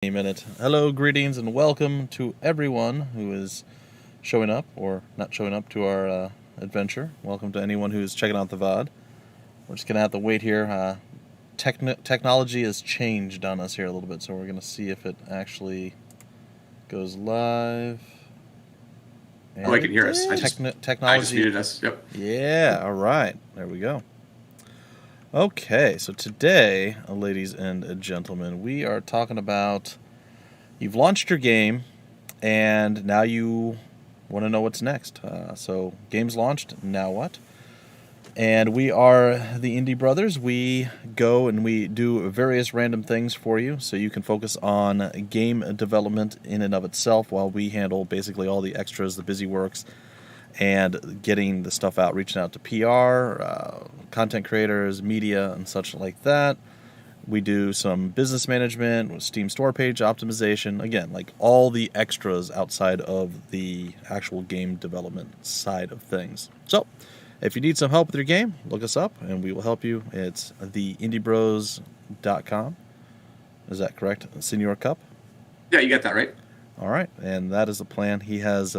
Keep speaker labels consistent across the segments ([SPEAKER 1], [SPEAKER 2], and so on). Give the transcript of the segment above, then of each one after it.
[SPEAKER 1] Minute. Hello, greetings, and welcome to everyone who is showing up or not showing up to our adventure. Welcome to anyone who's checking out the VOD. We're just gonna have to wait here. Technology has changed on us here a little bit, so we're gonna see if it actually goes live.
[SPEAKER 2] And I can hear us.
[SPEAKER 1] Technology.
[SPEAKER 2] I just muted us. Yep.
[SPEAKER 1] Yeah. All right. There we go. Okay, so today, ladies and gentlemen, we are talking about you've launched your game, and now you want to know what's next. So, game's launched, now what? And we are the Indie Brothers. We go and we do various random things for you, so you can focus on game development in and of itself, while we handle basically all the extras, the busy works, and getting the stuff out, reaching out to PR, content creators, media, and such like that. We do some business management with Steam store page optimization. Again, like all the extras outside of the actual game development side of things. So, if you need some help with your game, look us up and we will help you. It's theindiebros.com. Is that correct, Senor Cup?
[SPEAKER 2] Yeah, you got that right.
[SPEAKER 1] All right, and that is the plan. He has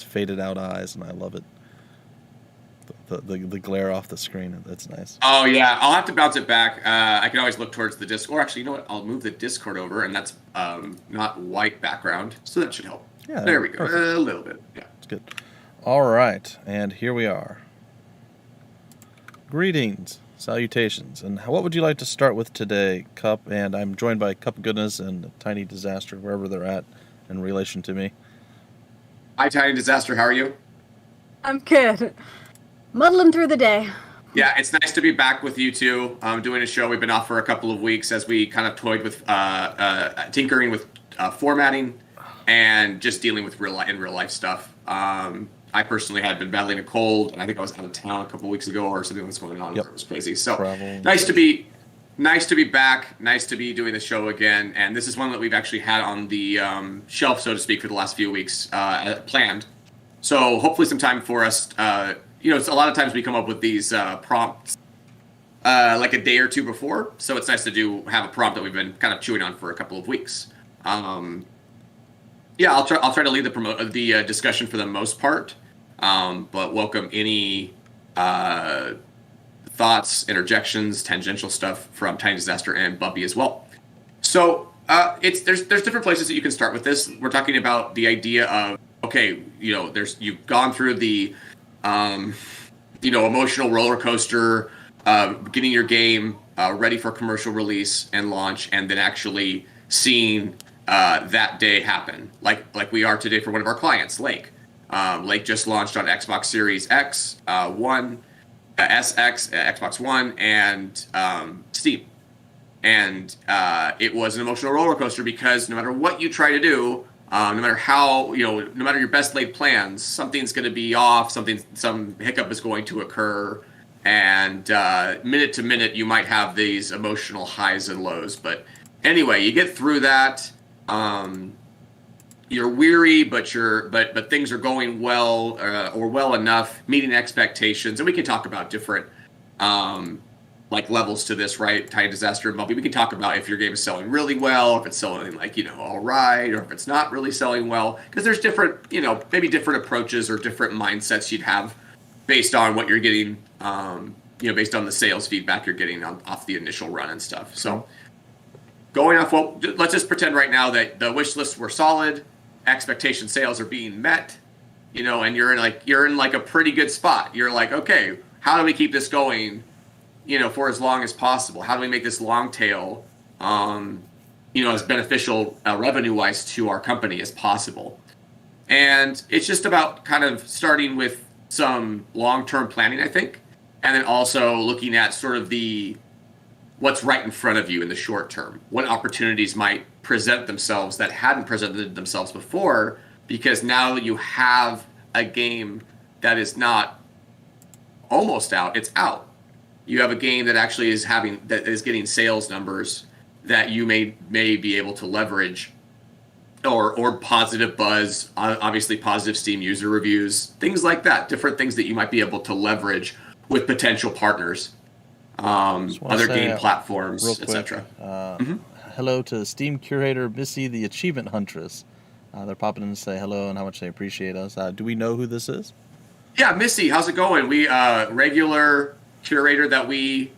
[SPEAKER 1] faded out eyes, and I love it. The glare off the screen, that's nice.
[SPEAKER 2] Oh, yeah. I'll have to bounce it back. I can always look towards the Discord. Or actually, you know what? I'll move the Discord over, and that's not white background, so that should help. Yeah, there we go. Perfect. A little bit. Yeah.
[SPEAKER 1] It's good. All right, and here we are. Greetings, salutations, and what would you like to start with today, Cup? And I'm joined by Cupogoodness and Tiny Disaster, wherever they're at in relation to me.
[SPEAKER 2] Hi, Tiny Disaster. How are you?
[SPEAKER 3] I'm good. Muddling through the day.
[SPEAKER 2] Yeah, it's nice to be back with you two. Doing a show. We've been off for a couple of weeks as we kind of toyed with tinkering with formatting and just dealing with real life stuff. I personally had been battling a cold, and I think I was out of town a couple of weeks ago or something was going on. Yep. It was crazy. So nice to be back. Nice to be doing the show again. And this is one that we've actually had on the shelf, so to speak, for the last few weeks planned. So hopefully some time for us. It's a lot of times we come up with these prompts like a day or two before. So it's nice to have a prompt that we've been kind of chewing on for a couple of weeks. I'll try to lead the discussion for the most part. But welcome any thoughts, interjections, tangential stuff from Tiny Disaster and Bumpy as well. So there's different places that you can start with this. We're talking about the idea of, okay, you've gone through the emotional roller coaster, getting your game ready for commercial release and launch, and then actually seeing that day happen, like we are today for one of our clients, Lake. Lake just launched on Xbox Series X, One, SX, Xbox One, and Steam. And it was an emotional roller coaster because no matter what you try to do, no matter how, no matter your best laid plans, something's going to be off, some hiccup is going to occur. And minute to minute, you might have these emotional highs and lows. But anyway, you get through that. You're weary, but things are going well or well enough, meeting expectations, and we can talk about different levels to this, right? Tiny Disaster and Bumpy. We can talk about if your game is selling really well, if it's selling all right, or if it's not really selling well, because there's different, maybe different approaches or different mindsets you'd have based on what you're getting, based on the sales feedback you're getting off the initial run and stuff. So going off, let's just pretend right now that the wish lists were solid. Expectation sales are being met, and you're in a pretty good spot. You're like, okay, how do we keep this going, for as long as possible? How do we make this long tail, as beneficial revenue-wise to our company as possible? And it's just about kind of starting with some long-term planning, I think, and then also looking at sort of what's right in front of you in the short term. What opportunities might present themselves that hadn't presented themselves before, because now you have a game that is not almost out, it's out. You have a game that actually is getting sales numbers that you may be able to leverage, or positive buzz, obviously positive Steam user reviews, things like that, different things that you might be able to leverage with potential partners, other game platforms, etc.
[SPEAKER 1] hello to Steam Curator Missy, the Achievement Huntress. They're popping in to say hello and how much they appreciate us. Do we know who this is?
[SPEAKER 2] Yeah, Missy, how's it going? We regular curator that we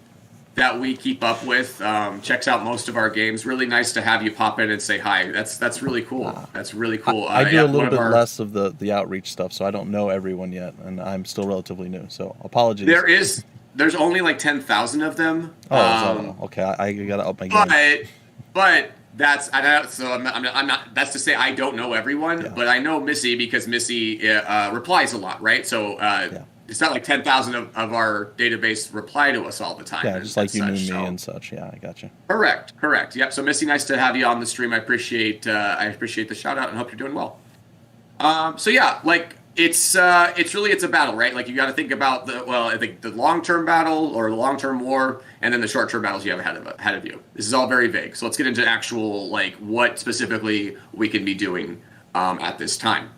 [SPEAKER 2] keep up with, checks out most of our games. Really nice to have you pop in and say hi. That's really cool. That's really cool.
[SPEAKER 1] I do a little bit less of the outreach stuff, so I don't know everyone yet, and I'm still relatively new. So apologies.
[SPEAKER 2] There's only like 10,000 of them.
[SPEAKER 1] Oh, okay. I gotta up my game.
[SPEAKER 2] But that's I'm not. That's to say I don't know everyone, but I know Missy because Missy replies a lot, right? So it's not like 10,000 of our database reply to us all the time.
[SPEAKER 1] Yeah, just like you knew me and such. Yeah, I got you.
[SPEAKER 2] Correct. Yep. So Missy, nice to have you on the stream. I appreciate the shout out and hope you're doing well. So yeah, like it's a battle, right? Like you got to think about I think the long-term battle or the long-term war, and then the short-term battles you have ahead of you. This is all very vague. So let's get into actual like what specifically we can be doing at this time.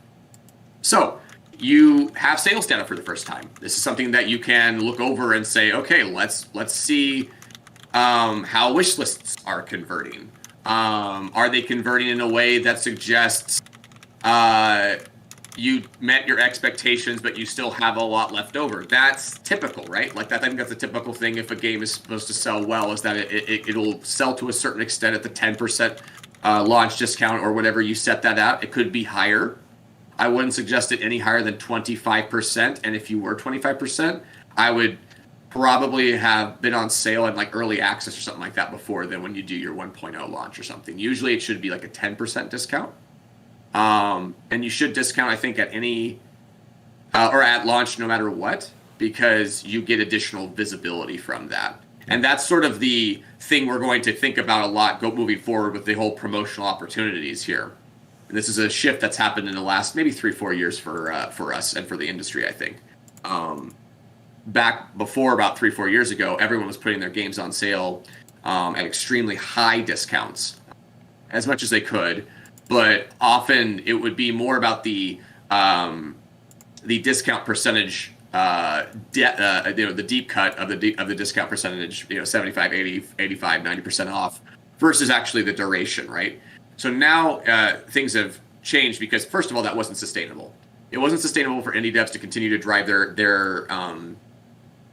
[SPEAKER 2] So you have sales data for the first time. This is something that you can look over and say, okay, let's see how wish lists are converting. Are they converting in a way that suggests you met your expectations, but you still have a lot left over? That's typical, right? Like that, I think that's a typical thing if a game is supposed to sell well, is that it'll sell to a certain extent at the 10% launch discount or whatever you set that at. It could be higher. I wouldn't suggest it any higher than 25%. And if you were 25%, I would probably have been on sale in like early access or something like that before then when you do your 1.0 launch or something. Usually it should be like a 10% discount. And you should discount, I think, at any or at launch no matter what, because you get additional visibility from that. And that's sort of the thing we're going to think about a lot moving forward with the whole promotional opportunities here. And this is a shift that's happened in the last maybe 3-4 years for us and for the industry, I think. Back before about 3-4 years ago, everyone was putting their games on sale at extremely high discounts, as much as they could. But often it would be more about the discount percentage, the deep cut of the discount percentage, 75, 80, 85, 90% off, versus actually the duration, right? So now things have changed because, first of all, that wasn't sustainable. It wasn't sustainable for indie devs to continue to drive their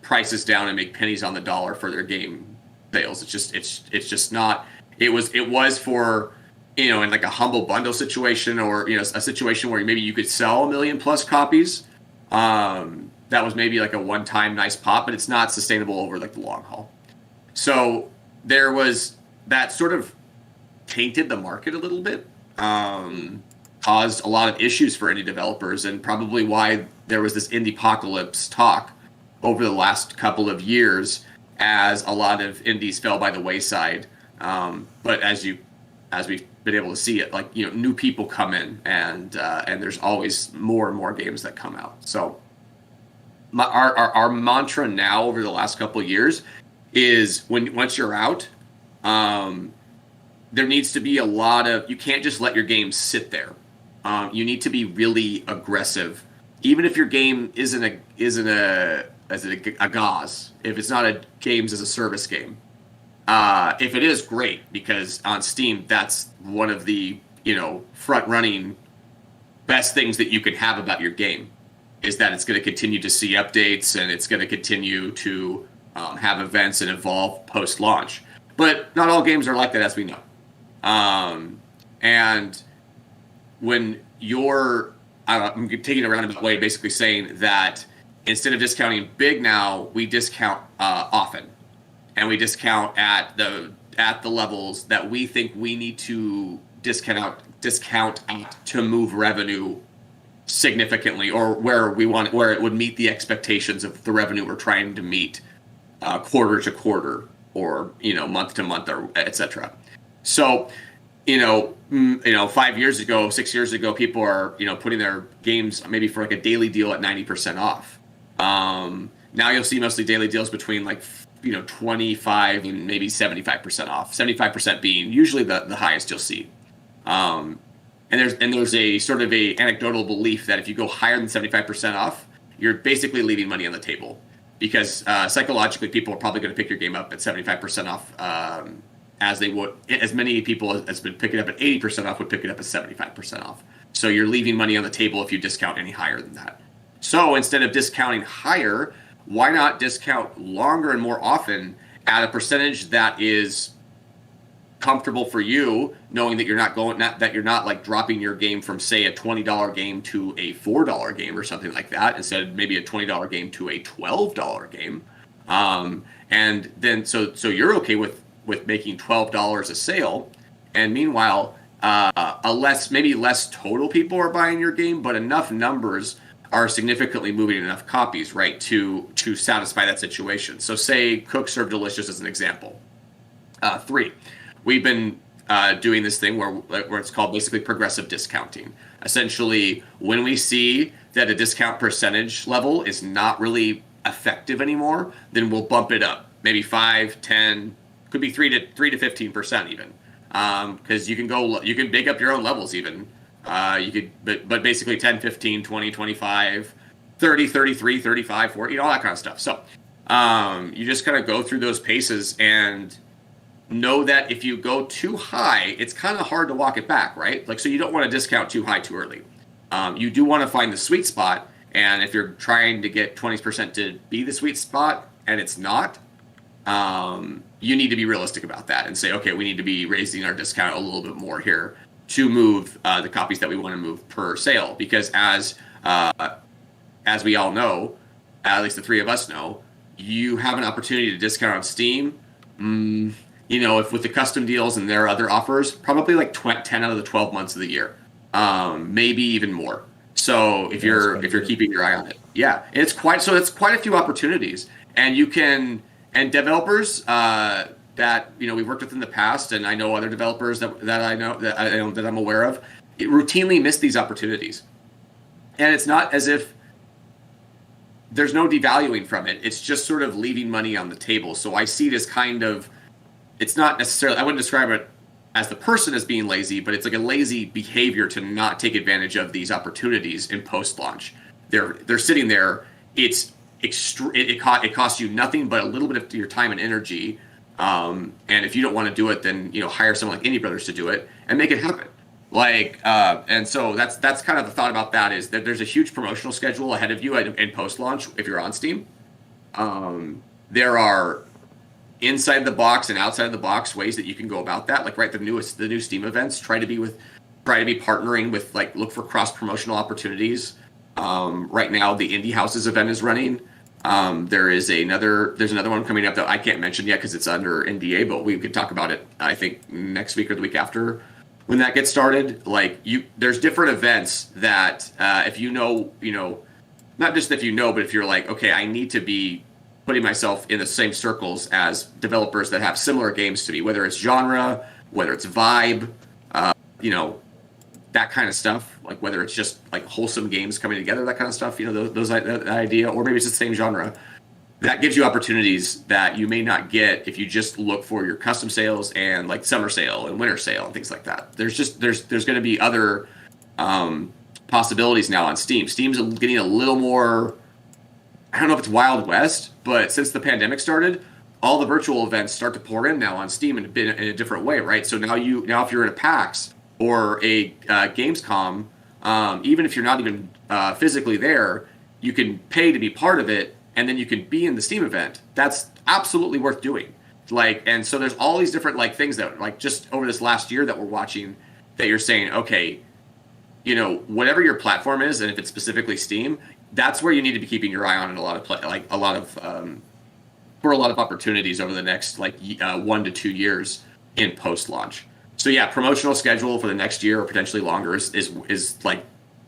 [SPEAKER 2] prices down and make pennies on the dollar for their game sales. It's just not. It was for, in like a humble bundle situation, or a situation where maybe you could sell 1 million plus copies. That was maybe like a one-time nice pop, but it's not sustainable over like the long haul. So there was that sort of tainted the market a little bit, caused a lot of issues for indie developers, and probably why there was this indie-pocalypse talk over the last couple of years as a lot of indies fell by the wayside. But as we've been able to see it, like, new people come in, and there's always more and more games that come out. So our mantra now over the last couple of years is once you're out, there needs to be a lot of, you can't just let your game sit there. You need to be really aggressive, even if your game isn't a GAS, if it's not a games as a service game. If it is, great, because on Steam, that's one of the, front-running best things that you can have about your game, is that it's going to continue to see updates, and it's going to continue to have events and evolve post-launch. But not all games are like that, as we know. And when I'm taking a roundabout way, basically saying that instead of discounting big now, we discount often. And we discount at the levels that we think we need to discount at to move revenue significantly, or where it would meet the expectations of the revenue we're trying to meet quarter to quarter, or month to month, or etc. So 5 years ago, 6 years ago, people are putting their games maybe for like a daily deal at 90% off. Now you'll see mostly daily deals between like 25 and maybe 75% off. 75% being usually the highest you'll see. And there's a sort of a anecdotal belief that if you go higher than 75% off, you're basically leaving money on the table, because psychologically people are probably going to pick your game up at 75% off as they would, as many people as been picking up at 80% off would pick it up at 75% off. So you're leaving money on the table if you discount any higher than that. So instead of discounting higher, why not discount longer and more often at a percentage that is comfortable for you, knowing that you're not like dropping your game from, say, a $20 game to a $4 game or something like that, instead of maybe a $20 game to a $12 game. And then so you're okay with making $12 a sale, and meanwhile maybe less total people are buying your game, but enough numbers are significantly moving enough copies, right, to satisfy that situation. So say Cook Serve Delicious as an example. 3, we've been doing this thing where it's called basically progressive discounting. Essentially, when we see that a discount percentage level is not really effective anymore, then we'll bump it up, maybe 5, 10, could be 3 to 15% even, because you can make up your own levels even. You could, but basically 10, 15, 20, 25, 30, 33, 35, 40, all that kind of stuff. So you just kind of go through those paces and know that if you go too high, it's kind of hard to walk it back, right? Like, so you don't want to discount too high too early. You do want to find the sweet spot, and if you're trying to get 20% to be the sweet spot and it's not, you need to be realistic about that and say, okay, we need to be raising our discount a little bit more here to move the copies that we want to move per sale. Because as we all know, at least the 3 of us know, you have an opportunity to discount on Steam. If with the custom deals and their other offers, probably like 10 out of the 12 months of the year, maybe even more. So if you're keeping your eye on it, yeah, it's quite a few opportunities, and you can, and developers that we've worked with in the past, and I know other developers that I'm aware of, routinely miss these opportunities. And it's not as if there's no devaluing from it. It's just sort of leaving money on the table. So I see it as kind of, it's not necessarily, I wouldn't describe it as the person as being lazy, but it's like a lazy behavior to not take advantage of these opportunities in post-launch. They're sitting there. It costs you nothing but a little bit of your time and energy. And if you don't want to do it, then hire someone like Indie Brothers to do it and make it happen. And so that's kind of the thought about that, is that there's a huge promotional schedule ahead of you in post-launch if you're on Steam. There are inside the box and outside the box ways that you can go about that. Like, right, the new Steam events try to be partnering with, like, look for cross promotional opportunities. Right now the Indie Houses event is running. There's another one coming up that I can't mention yet because it's under NDA, but we could talk about it, I think, next week or the week after when that gets started. There's different events that if not just if but if you're like, okay, I need to be putting myself in the same circles as developers that have similar games to me, whether it's genre, whether it's vibe, that kind of stuff, like whether it's just like wholesome games coming together, that kind of stuff, that idea, or maybe it's the same genre. That gives you opportunities that you may not get if you just look for your custom sales and like summer sale and winter sale and things like that. There's going to be other possibilities now on Steam. Steam's getting a little more, I don't know if it's Wild West, but since the pandemic started, all the virtual events start to pour in now on Steam in a different way, right? So now if you're in a PAX or a Gamescom, even if you're not even physically there, you can pay to be part of it, and then you can be in the Steam event. That's absolutely worth doing. And so there's all these different things that just over this last year that we're watching, that you're saying, okay, whatever your platform is, and if it's specifically Steam, that's where you need to be keeping your eye on in for a lot of opportunities over the next 1 to 2 years in post-launch. So yeah, promotional schedule for the next year or potentially longer is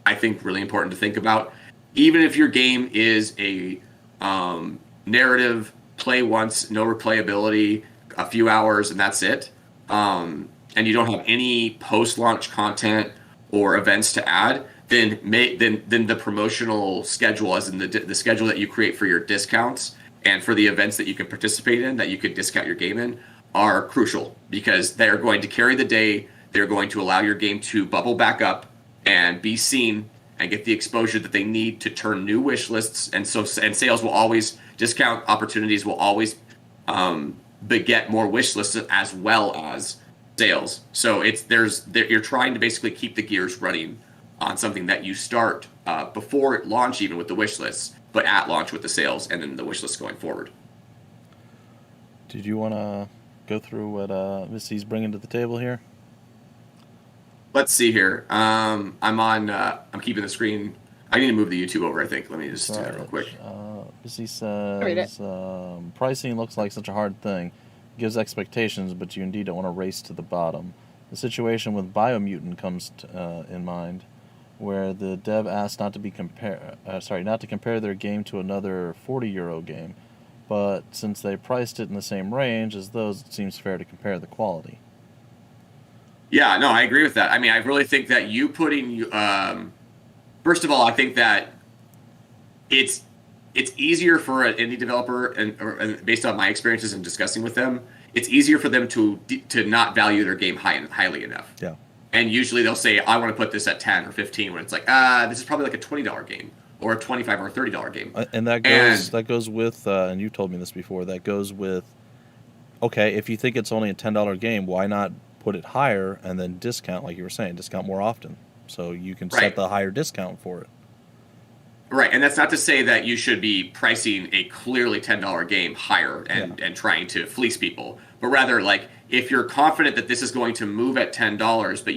[SPEAKER 2] I think really important to think about. Even if your game is a narrative, play once, no replayability, a few hours and that's it, and you don't have any post-launch content or events to add, then the promotional schedule, as in the schedule that you create for your discounts and for the events that you can participate in, that you could discount your game in, are crucial, because they're going to carry the day. They're going to allow your game to bubble back up and be seen and get the exposure that they need to turn new wish lists. And sales will always, discount opportunities will always beget more wish lists as well as sales. So you're trying to basically keep the gears running on something that you start before launch, even with the wish lists, but at launch with the sales and then the wish lists going forward.
[SPEAKER 1] Did you want to go through what Missy's bringing to the table here?
[SPEAKER 2] Let's see here. I'm keeping the screen. I need to move the YouTube over, I think. Let me just do that real quick.
[SPEAKER 1] Missy says, pricing looks like such a hard thing. It gives expectations, but you indeed don't want to race to the bottom. The situation with Biomutant comes in mind, where the dev asked not to compare their game to another €40 game, but since they priced it in the same range as those, it seems fair to compare the quality.
[SPEAKER 2] Yeah, no, I agree with that. I mean, I really think that you putting, first of all, I think that it's easier for an indie developer, and based on my experiences and discussing with them, it's easier for them to not value their game highly enough.
[SPEAKER 1] Yeah.
[SPEAKER 2] And usually they'll say, I want to put this at 10 or 15, when it's like, this is probably like a $20 game or a $25 or $30 game.
[SPEAKER 1] And that goes with, and you told me this before, that goes with, okay, if you think it's only a $10 game, why not put it higher and then discount, like you were saying, discount more often, so you can set the higher discount for it.
[SPEAKER 2] Right, and that's not to say that you should be pricing a clearly $10 game higher and trying to fleece people, but rather, like, if you're confident that this is going to move at $10, but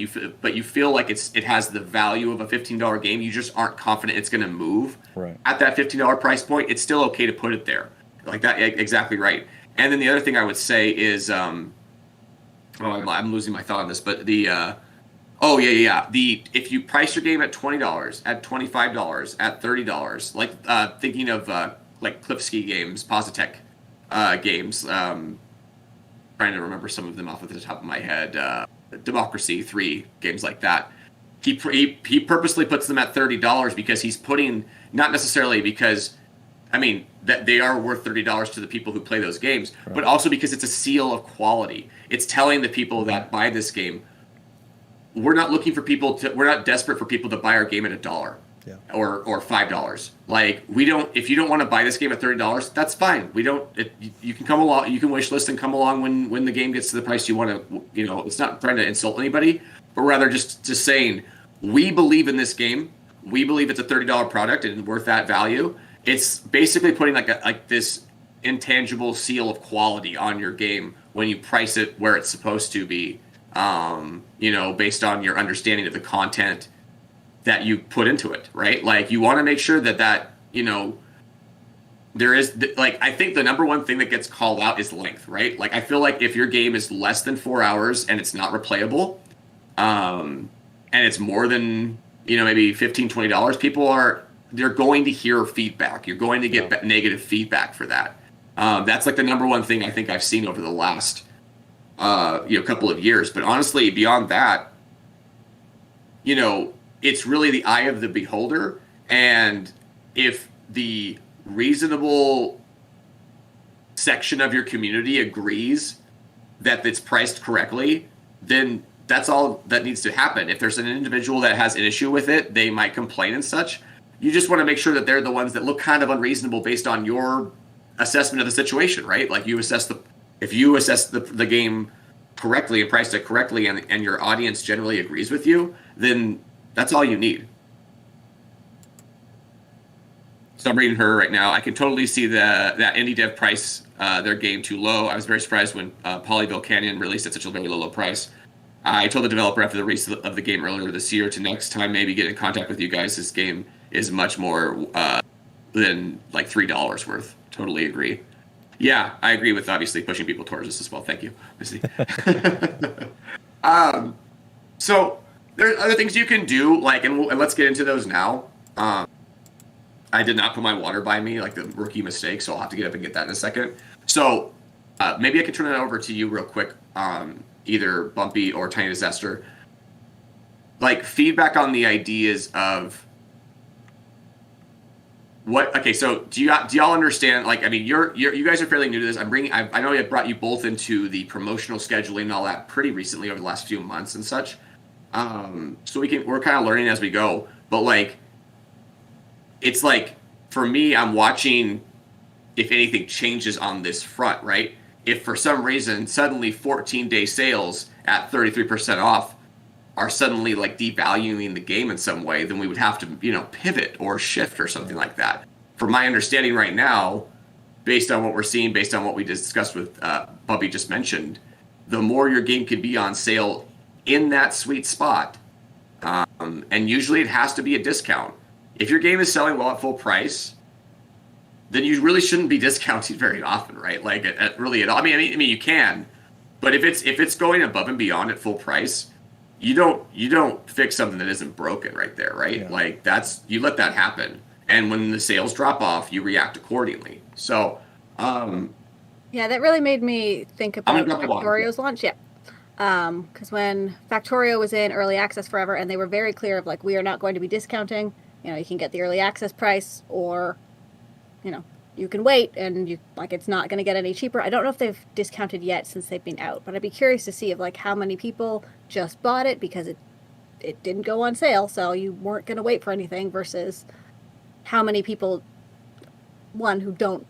[SPEAKER 2] you feel like it has the value of a $15 game, you just aren't confident it's going to move at that $15 price point, it's still okay to put it there. Like that, exactly right. And then the other thing I would say is, I'm losing my thought on this, but if you price your game at $20, at $25, at $30, like thinking of like Klipsky games, Positech games, trying to remember some of them off of the top of my head, Democracy 3, games like that. He purposely puts them at $30 because he's putting, not necessarily because, I mean, that they are worth $30 to the people who play those games, but also because it's a seal of quality. It's telling the people that buy this game, we're not desperate for people to buy our game at $1 or $5. Like, if you don't want to buy this game at $30, that's fine. You can come along, you can wish list and come along when the game gets to the price you want to, it's not trying to insult anybody, but rather just saying, we believe in this game. We believe it's a $30 product and worth that value. It's basically putting like this intangible seal of quality on your game when you price it where it's supposed to be, based on your understanding of the content that you put into it, right? Like, you want to make sure that there is, like, I think the number one thing that gets called out is length, right? Like, I feel like if your game is less than 4 hours and it's not replayable, and it's more than, maybe $15, $20, they're going to hear feedback. You're going to get negative feedback for that. That's like the number one thing I think I've seen over the last couple of years. But honestly, beyond that, it's really the eye of the beholder. And if the reasonable section of your community agrees that it's priced correctly, then that's all that needs to happen. If there's an individual that has an issue with it, they might complain and such. You just want to make sure that they're the ones that look kind of unreasonable based on your assessment of the situation, right? Like, if you assess the game correctly and priced it correctly, and your audience generally agrees with you, then that's all you need. So I'm reading her right now. I can totally see that indie dev price their game too low. I was very surprised when Polyville Canyon released at such a very low price. I told the developer after the release of the game earlier this year to next time maybe get in contact with you guys. This game is much more than like $3 worth. Totally agree. Yeah, I agree with obviously pushing people towards this as well. Thank you, Missy. So there's other things you can do, like, and let's get into those now. I did not put my water by me, like the rookie mistake, so I'll have to get up and get that in a second. So maybe I can turn it over to you real quick, either Bumpy or Tiny Disaster. Like, feedback on the ideas of what? Okay, so do y'all understand? Like, I mean, you guys are fairly new to this. I know I brought you both into the promotional scheduling and all that pretty recently over the last few months and such. So we're kind of learning as we go. But like, it's like, for me, I'm watching if anything changes on this front, right? if for some reason suddenly 14-day sales at 33% off are suddenly like devaluing the game in some way, then we would have to, pivot or shift or something like that. From my understanding right now, based on what we're seeing, based on what we discussed with Bumpy just mentioned, the more your game could be on sale in that sweet spot, and usually it has to be a discount. If your game is selling well at full price, then you really shouldn't be discounting very often, right? Like really at all. I mean, you can, but if it's going above and beyond at full price, you don't fix something that isn't broken right there, right?
[SPEAKER 1] Yeah.
[SPEAKER 2] Like you let that happen, and when the sales drop off, you react accordingly. So,
[SPEAKER 3] yeah, that really made me think about Factorio's launch. Yeah, because when Factorio was in early access forever, and they were very clear of like, we are not going to be discounting. You can get the early access price, or you can wait, and it's not going to get any cheaper. I don't know if they've discounted yet since they've been out, but I'd be curious to see like how many people just bought it because it didn't go on sale, so you weren't going to wait for anything, versus how many people, one, who don't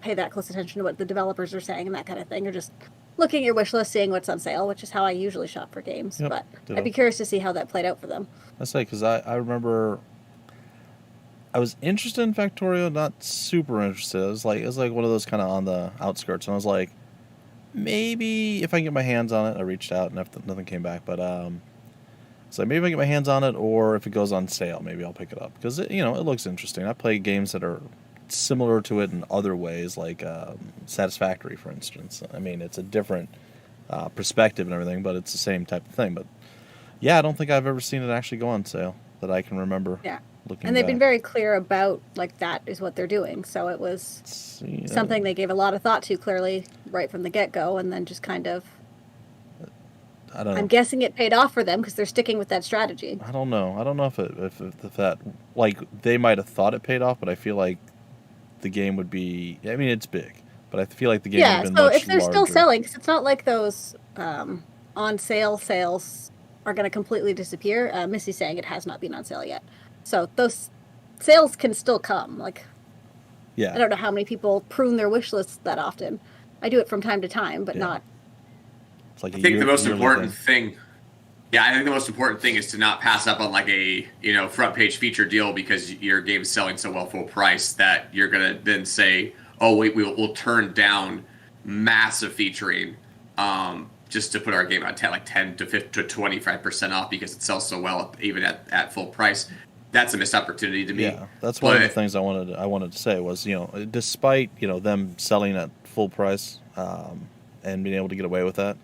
[SPEAKER 3] pay that close attention to what the developers are saying and that kind of thing, or just looking at your wish list, seeing what's on sale, which is how I usually shop for games.
[SPEAKER 1] Yep,
[SPEAKER 3] but
[SPEAKER 1] ditto.
[SPEAKER 3] I'd be curious to see how that played out for them.
[SPEAKER 1] I say, because I remember I was interested in Factorio, not super interested. It was like one of those kind of on the outskirts, and I was like, maybe if I can get my hands on it. I reached out, and nothing came back, but so maybe if I get my hands on it, or if it goes on sale, maybe I'll pick it up, because it looks interesting. I play games that are similar to it in other ways, like Satisfactory, for instance. I mean, it's a different perspective and everything, but it's the same type of thing. But yeah, I don't think I've ever seen it actually go on sale that I can remember.
[SPEAKER 3] Yeah.
[SPEAKER 1] Looking
[SPEAKER 3] and they've
[SPEAKER 1] back.
[SPEAKER 3] been very clear about like that is what they're doing. So it was something they gave a lot of thought to, clearly, right from the get-go, and then just kind of,
[SPEAKER 1] I don't know.
[SPEAKER 3] I'm guessing it paid off for them because they're sticking with that strategy.
[SPEAKER 1] I don't know. I don't know if that, like, they might have thought it paid off, but I feel like the game would be, I mean, it's big, but I feel like the game would have been much larger.
[SPEAKER 3] Yeah, so if they're still selling, because it's not like those on sale sales are going to completely disappear. Missy's saying it has not been on sale yet. So those sales can still come. Like,
[SPEAKER 1] yeah.
[SPEAKER 3] I don't know how many people prune their wish lists that often. I do it from time to time, but not.
[SPEAKER 1] It's like
[SPEAKER 2] I think the most important thing. Yeah, I think the most important thing is to not pass up on like a front page feature deal because your game is selling so well full price that you're gonna then say, oh wait, we'll turn down massive featuring just to put our game on 10 to 25% off because it sells so well even at full price. That's a missed opportunity to me.
[SPEAKER 1] Yeah, that's one of the things I wanted to say was, despite them selling at full price and being able to get away with that,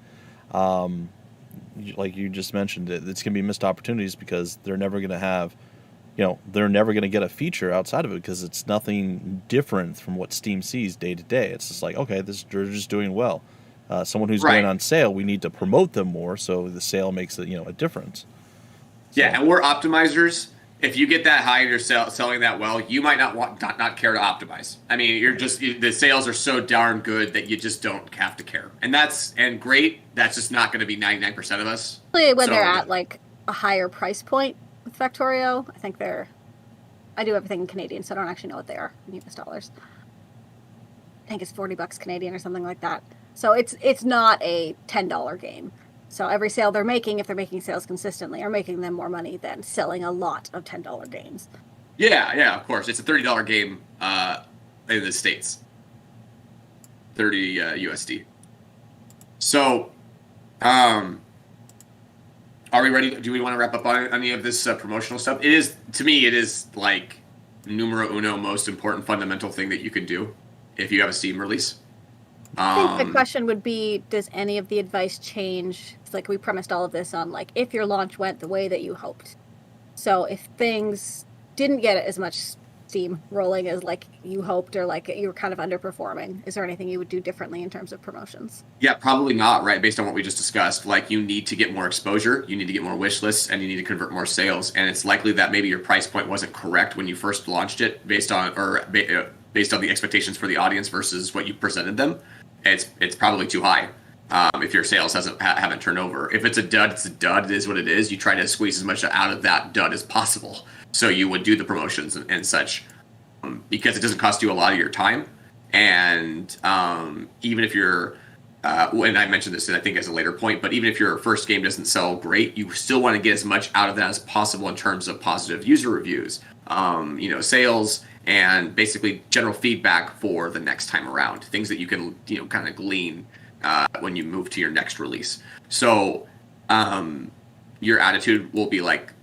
[SPEAKER 1] like you just mentioned, it's going to be missed opportunities because they're never going to have, they're never going to get a feature outside of it because it's nothing different from what Steam sees day to day. It's just like, okay, they're just doing well. Someone who's going on sale, we need to promote them more so the sale makes a difference. So.
[SPEAKER 2] Yeah, and we're optimizers. If you get that high and you're selling that well, you might not care to optimize. I mean, the sales are so darn good that you just don't have to care, and great. That's just not going to be 99% of us.
[SPEAKER 3] When they're at like a higher price point with Factorio, I think I do everything in Canadian, so I don't actually know what they are in US dollars. I think it's $40 Canadian or something like that. So it's not a $10 game. So every sale they're making, if they're making sales consistently, are making them more money than selling a lot of $10 games.
[SPEAKER 2] Yeah, of course. It's a $30 game in the States. 30 USD. So, are we ready? Do we want to wrap up on any of this promotional stuff? To me, it is like numero uno most important fundamental thing that you could do if you have a Steam release.
[SPEAKER 3] I think the question would be, does any of the advice change? It's like we premised all of this on like if your launch went the way that you hoped. So if things didn't get as much Steam rolling as like you hoped, or like you were kind of underperforming, is there anything you would do differently in terms of promotions?
[SPEAKER 2] Yeah, probably not, right? Based on what we just discussed, like you need to get more exposure, you need to get more wish lists, and you need to convert more sales. And it's likely that maybe your price point wasn't correct when you first launched it, based on the expectations for the audience versus what you presented them. It's probably too high if your sales haven't turned over. If it's a dud, it's a dud. It is what it is. You try to squeeze as much out of that dud as possible. So you would do the promotions and such because it doesn't cost you a lot of your time. And even if you're and I mentioned this, I think, as a later point, but even if your first game doesn't sell great, you still want to get as much out of that as possible in terms of positive user reviews, sales, and basically general feedback for the next time around. Things that you can, kind of glean when you move to your next release. So your attitude will be like,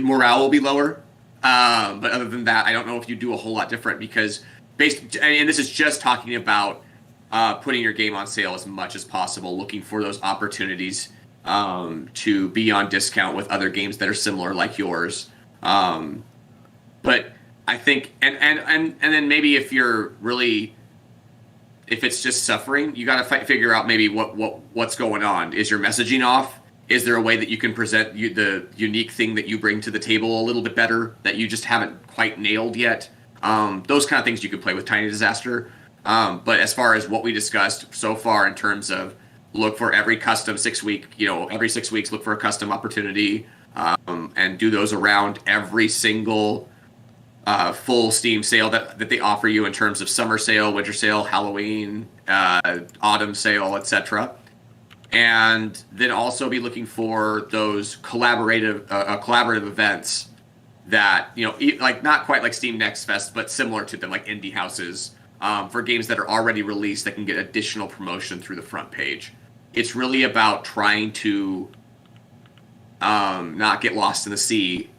[SPEAKER 2] morale will be lower. But other than that, I don't know if you do a whole lot different because and this is just talking about putting your game on sale as much as possible, looking for those opportunities to be on discount with other games that are similar like yours. But I think, and then maybe if it's just suffering, you got to figure out maybe what's going on. Is your messaging off? Is there a way that you can present the unique thing that you bring to the table a little bit better that you just haven't quite nailed yet? Those kind of things you can play with Tiny Disaster. But as far as what we discussed so far in terms of look for every custom 6 week, every 6 weeks, look for a custom opportunity and do those around every single full Steam sale that they offer you in terms of summer sale, winter sale, Halloween, autumn sale, etc. And then also be looking for those collaborative events that, like not quite like Steam Next Fest, but similar to them, like indie houses for games that are already released that can get additional promotion through the front page. It's really about trying to not get lost in the sea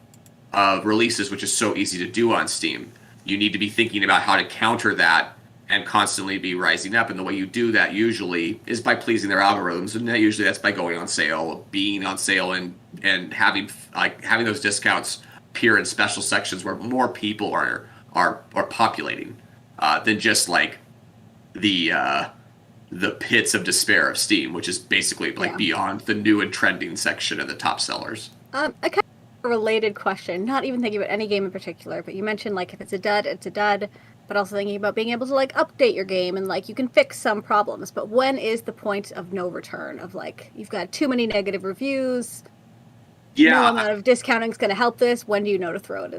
[SPEAKER 2] of releases, which is so easy to do on Steam. You need to be thinking about how to counter that and constantly be rising up. And the way you do that usually is by pleasing their algorithms. And usually that's by going on sale, being on sale, and having those discounts appear in special sections where more people are populating than just like the pits of despair of Steam, which is basically beyond the new and trending section of the top sellers.
[SPEAKER 3] A kind of related question, not even thinking about any game in particular, but you mentioned like if it's a dud, it's a dud, but also thinking about being able to like update your game and like you can fix some problems. But when is the point of no return of like you've got too many negative reviews?
[SPEAKER 2] Yeah,
[SPEAKER 3] no amount of discounting is going to help this. When do you know to throw in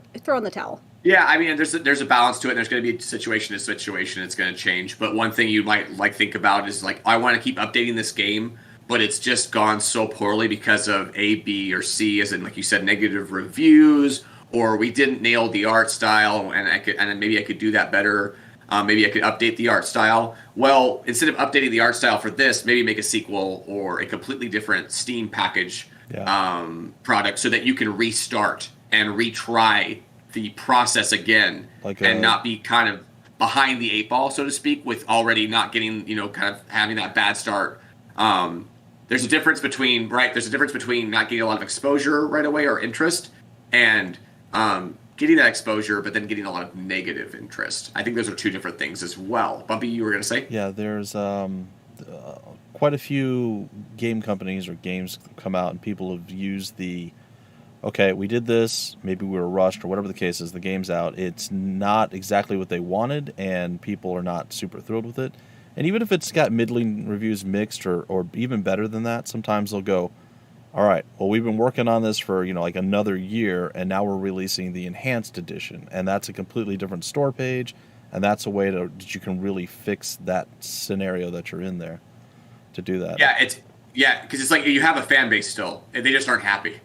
[SPEAKER 3] the towel?
[SPEAKER 2] Yeah, I mean, there's a balance to it. And there's going to be situation to situation. It's going to change. But one thing you might think about is like, I want to keep updating this game, but it's just gone so poorly because of A, B, or C, as in like you said, negative reviews, or we didn't nail the art style, and maybe I could do that better. Maybe I could update the art style. Well, instead of updating the art style for this, maybe make a sequel or a completely different Steam package product so that you can restart and retry the process again and not be kind of behind the 8 ball, so to speak, with already not getting, kind of having that bad start. There's a difference between not getting a lot of exposure right away or interest and getting that exposure, but then getting a lot of negative interest. I think those are two different things as well. Bumpy, you were going to say?
[SPEAKER 1] Yeah, there's quite a few game companies or games come out and people have used okay, we did this, maybe we were rushed or whatever the case is, the game's out. It's not exactly what they wanted and people are not super thrilled with it. And even if it's got middling reviews, mixed or even better than that, sometimes they'll go, all right, well, we've been working on this for, like another year, and now we're releasing the enhanced edition. And that's a completely different store page, and that's a way that you can really fix that scenario that you're in there to do that.
[SPEAKER 2] Yeah, because it's like you have a fan base still, and they just aren't happy.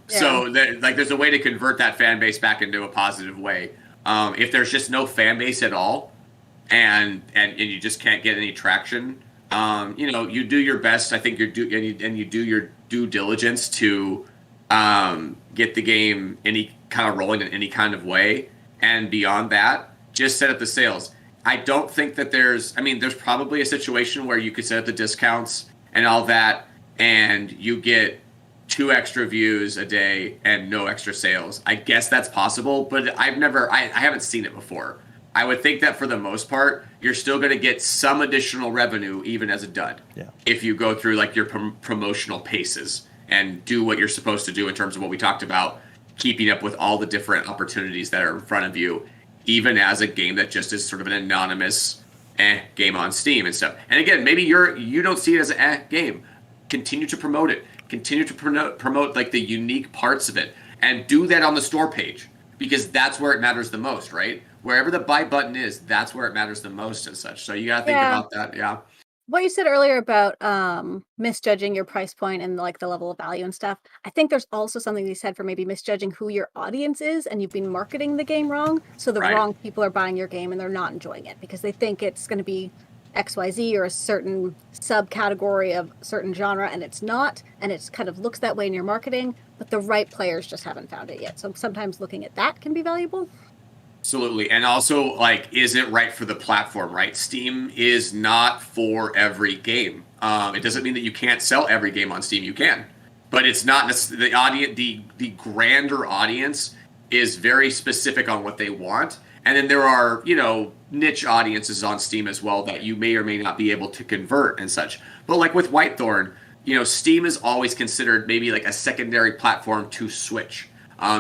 [SPEAKER 2] So there's a way to convert that fan base back into a positive way. If there's just no fan base at all, and you just can't get any traction, you do your best. I think you do your due diligence to get the game any kind of rolling in any kind of way, and beyond that, just set up the sales. I don't think that there's probably a situation where you could set up the discounts and all that, and you get 2 extra views a day and no extra sales. I guess that's possible, but I haven't seen it before. I would think that for the most part, you're still going to get some additional revenue even as a dud.
[SPEAKER 1] Yeah.
[SPEAKER 2] If you go through like your promotional paces and do what you're supposed to do in terms of what we talked about, keeping up with all the different opportunities that are in front of you, even as a game that just is sort of an anonymous game on Steam and stuff. And again, maybe you don't see it as an game. Continue to promote it. Continue to promote like the unique parts of it, and do that on the store page, because that's where it matters the most, right? Wherever the buy button is, that's where it matters the most and such. So you got to think about that. Yeah.
[SPEAKER 3] what you said earlier about misjudging your price point and like the level of value and stuff, I think there's also something to be said for maybe misjudging who your audience is, and you've been marketing the game wrong, so the wrong people are buying your game and they're not enjoying it because they think it's going to be XYZ or a certain subcategory of certain genre, and it's not, and it kind of looks that way in your marketing, but the right players just haven't found it yet. So sometimes looking at that can be valuable.
[SPEAKER 2] Absolutely. And also, like, is it right for the platform, right? Steam is not for every game. It doesn't mean that you can't sell every game on Steam. You can. But it's not the audience, the grander audience is very specific on what they want. And then there are, niche audiences on Steam as well that you may or may not be able to convert and such. But like with Whitethorn, Steam is always considered maybe like a secondary platform to Switch,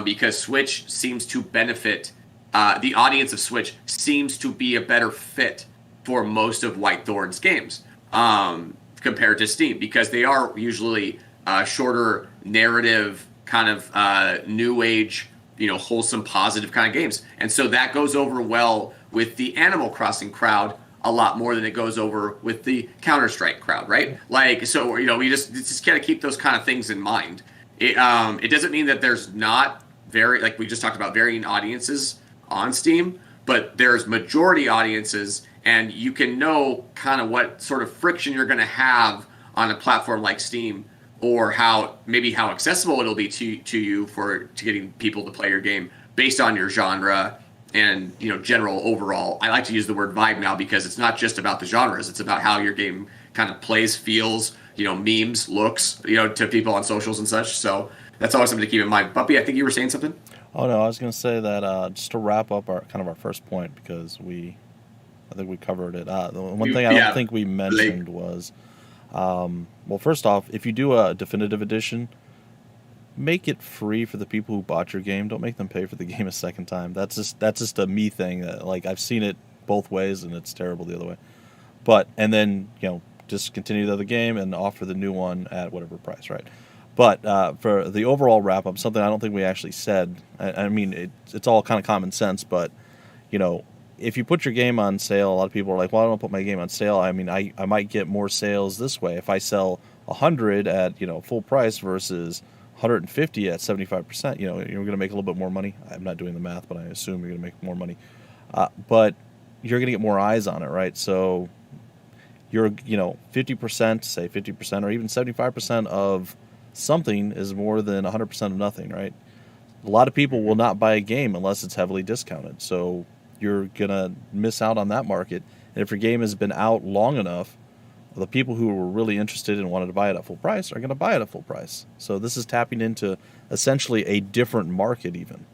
[SPEAKER 2] because Switch seems to benefit. The audience of Switch seems to be a better fit for most of Whitethorn's games compared to Steam, because they are usually shorter narrative kind of new age, wholesome, positive kind of games. And so that goes over well with the Animal Crossing crowd a lot more than it goes over with the Counter-Strike crowd, right? Like, so, we just got to keep those kind of things in mind. It doesn't mean that there's not like we just talked about, varying audiences on Steam, but there's majority audiences, and you can know kind of what sort of friction you're going to have on a platform like Steam, or how accessible it'll be to you to getting people to play your game based on your genre and general overall. I like to use the word vibe now, because it's not just about the genres, it's about how your game kind of plays, feels, memes, looks, to people on socials and such. So that's always something to keep in mind. Bumpy, I think you were saying something.
[SPEAKER 1] Oh no, I was going to say that just to wrap up our first point, because I think we covered it. The one thing I don't think we mentioned was, well, first off, if you do a definitive edition, make it free for the people who bought your game. Don't make them pay for the game a second time. That's just a me thing. Like, I've seen it both ways, and it's terrible the other way. And then just continue the other game and offer the new one at whatever price, right? But for the overall wrap-up, something I don't think we actually said, I mean, it's all kind of common sense, but, if you put your game on sale, a lot of people are like, well, I don't put my game on sale. I mean, I might get more sales this way. If I sell 100 at, full price versus 150 at 75%, you're going to make a little bit more money. I'm not doing the math, but I assume you're going to make more money. But you're going to get more eyes on it, right? So you're, 50%, say 50%, or even 75% of something is more than 100% of nothing, right? A lot of people will not buy a game unless it's heavily discounted, so you're gonna miss out on that market. And if your game has been out long enough, the people who were really interested and wanted to buy it at full price are going to buy it at full price. So this is tapping into essentially a different market even.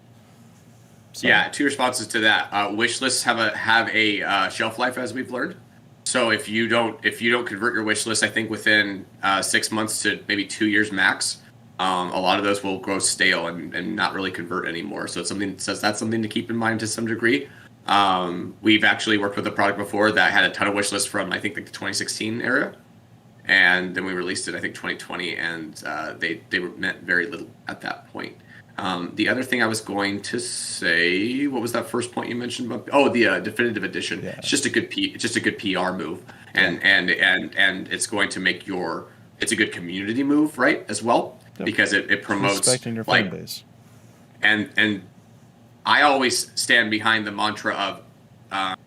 [SPEAKER 1] So.
[SPEAKER 2] Yeah, two responses to that. Wish lists have a shelf life, as we've learned. So if you don't convert your wish list, I think within 6 months to maybe 2 years max, a lot of those will grow stale and not really convert anymore. So that's something to keep in mind to some degree. We've actually worked with a product before that had a ton of wish lists from, I think, the 2016 era, and then we released it, I think, 2020, and they meant very little at that point. The other thing I was going to say, what was that first point you mentioned about? Oh, the definitive edition. Yeah. It's just a good PR move, and it's going to make it's a good community move, right, as well, because it promotes
[SPEAKER 1] respecting your fan base.
[SPEAKER 2] And I always stand behind the mantra of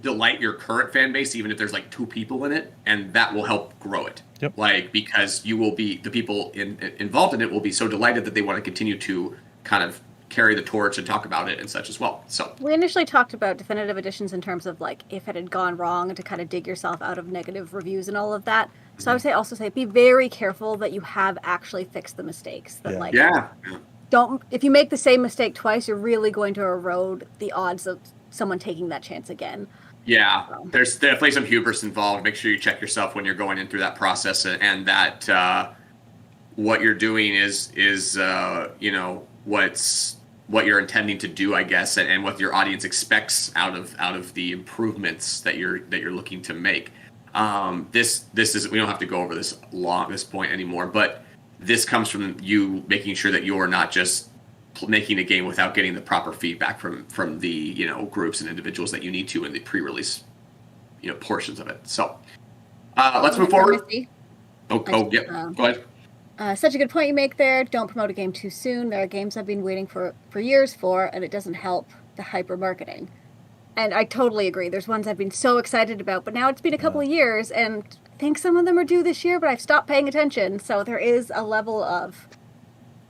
[SPEAKER 2] delight your current fan base, even if there's like 2 people in it, and that will help grow it.
[SPEAKER 1] Yep.
[SPEAKER 2] Like, because you will be, the people involved in it will be so delighted that they want to continue to kind of carry the torch and talk about it and such as well. So
[SPEAKER 3] we initially talked about definitive editions in terms of like if it had gone wrong and to kind of dig yourself out of negative reviews and all of that. So I would also say be very careful that you have actually fixed the mistakes. That don't, if you make the same mistake twice, you're really going to erode the odds of someone taking that chance again.
[SPEAKER 2] Yeah, there's definitely some hubris involved. Make sure you check yourself when you're going in through that process, and that what you're doing is what you're intending to do, I guess, and what your audience expects out of the improvements that you're looking to make. This is, we don't have to go over this point anymore, but this comes from you making sure that you're not just making a game without getting the proper feedback from the groups and individuals that you need to in the pre-release portions of it. So Let's move forward.
[SPEAKER 3] Go
[SPEAKER 2] ahead.
[SPEAKER 3] Such a good point you make there. Don't promote a game too soon. There are games I've been waiting for years for, and it doesn't help the hyper marketing. And I totally agree. There's ones I've been so excited about, but now it's been a couple of years, and I think some of them are due this year, but I've stopped paying attention. So there is a level of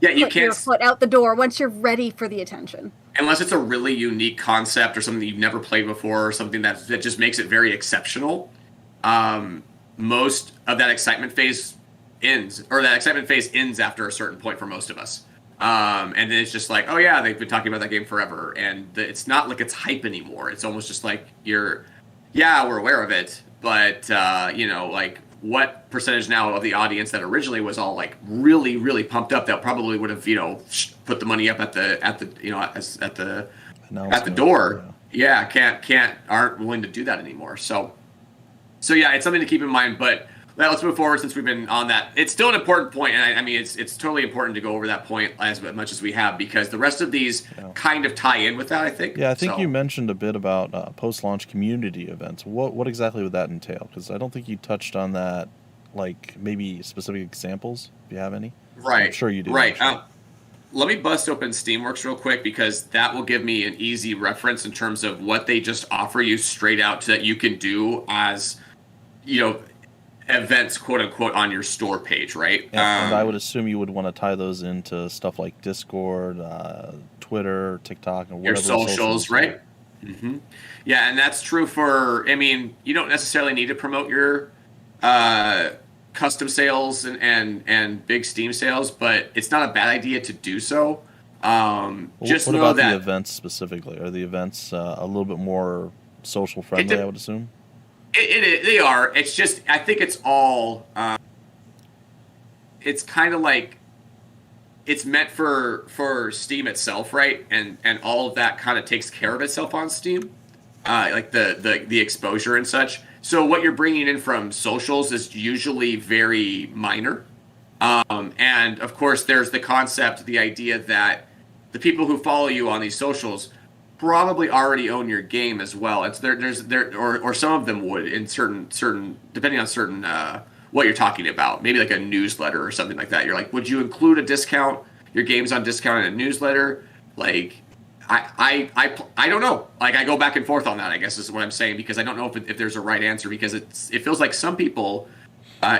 [SPEAKER 2] you
[SPEAKER 3] put your foot out the door once you're ready for the attention.
[SPEAKER 2] Unless it's a really unique concept or something you've never played before, or something that just makes it very exceptional. Most of that excitement phase ends after a certain point for most of us. And then it's just like, oh yeah, they've been talking about that game forever, and it's not like it's hype anymore. It's almost just like we're aware of it, but like what percentage now of the audience that originally was all like really, really pumped up that probably would have put the money up at the door. Aren't willing to do that anymore. So yeah, it's something to keep in mind. But let's move forward since we've been on that. It's still an important point, and I mean it's totally important to go over that point as much as we have, because the rest of these kind of tie in with that, I think.
[SPEAKER 1] Yeah, I think you mentioned a bit about post-launch community events. What exactly would that entail? Because I don't think you touched on that, like maybe specific examples, if you have any.
[SPEAKER 2] Right.
[SPEAKER 1] I'm sure you do.
[SPEAKER 2] Right. Let me bust open Steamworks real quick, because that will give me an easy reference in terms of what they just offer you straight out that you can do as, events, quote unquote, on your store page, right?
[SPEAKER 1] And I would assume you would want to tie those into stuff like Discord, Twitter, TikTok, and whatever.
[SPEAKER 2] Your socials, right? Mm-hmm. Yeah, and that's true for. I mean, you don't necessarily need to promote your custom sales and big Steam sales, but it's not a bad idea to do so. Just
[SPEAKER 1] what
[SPEAKER 2] know
[SPEAKER 1] about
[SPEAKER 2] that
[SPEAKER 1] the events specifically? Are the events a little bit more social friendly? I would assume.
[SPEAKER 2] They are. It's just, I think it's all. It's kind of like it's meant for Steam itself, right? And all of that kind of takes care of itself on Steam, like the exposure and such. So what you're bringing in from socials is usually very minor, and of course there's the concept, the idea that the people who follow you on these socials probably already own your game as well. It's or some of them would in certain depending on certain what you're talking about. Maybe like a newsletter or something like that. You're like, would you include a discount? Your game's on discount in a newsletter? Like, I don't know. Like, I go back and forth on that, I guess is what I'm saying, because I don't know if there's a right answer, because it feels like some people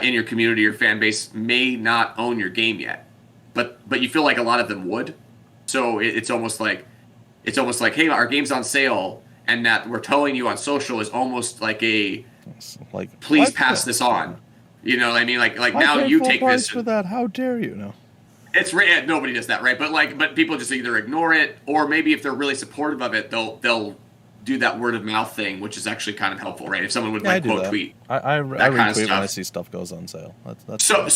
[SPEAKER 2] in your community or fan base may not own your game yet, but you feel like a lot of them would. So it's almost like, hey, our game's on sale, and that we're telling you on social is almost like please pass this on. You know what I mean? Like now you take this
[SPEAKER 1] for that. How dare you? No.
[SPEAKER 2] It's nobody does that, right? But people just either ignore it, or maybe if they're really supportive of it, they'll do that word of mouth thing, which is actually kind of helpful, right? If someone would quote tweet,
[SPEAKER 1] I retweet when I see stuff goes on sale. That's
[SPEAKER 2] so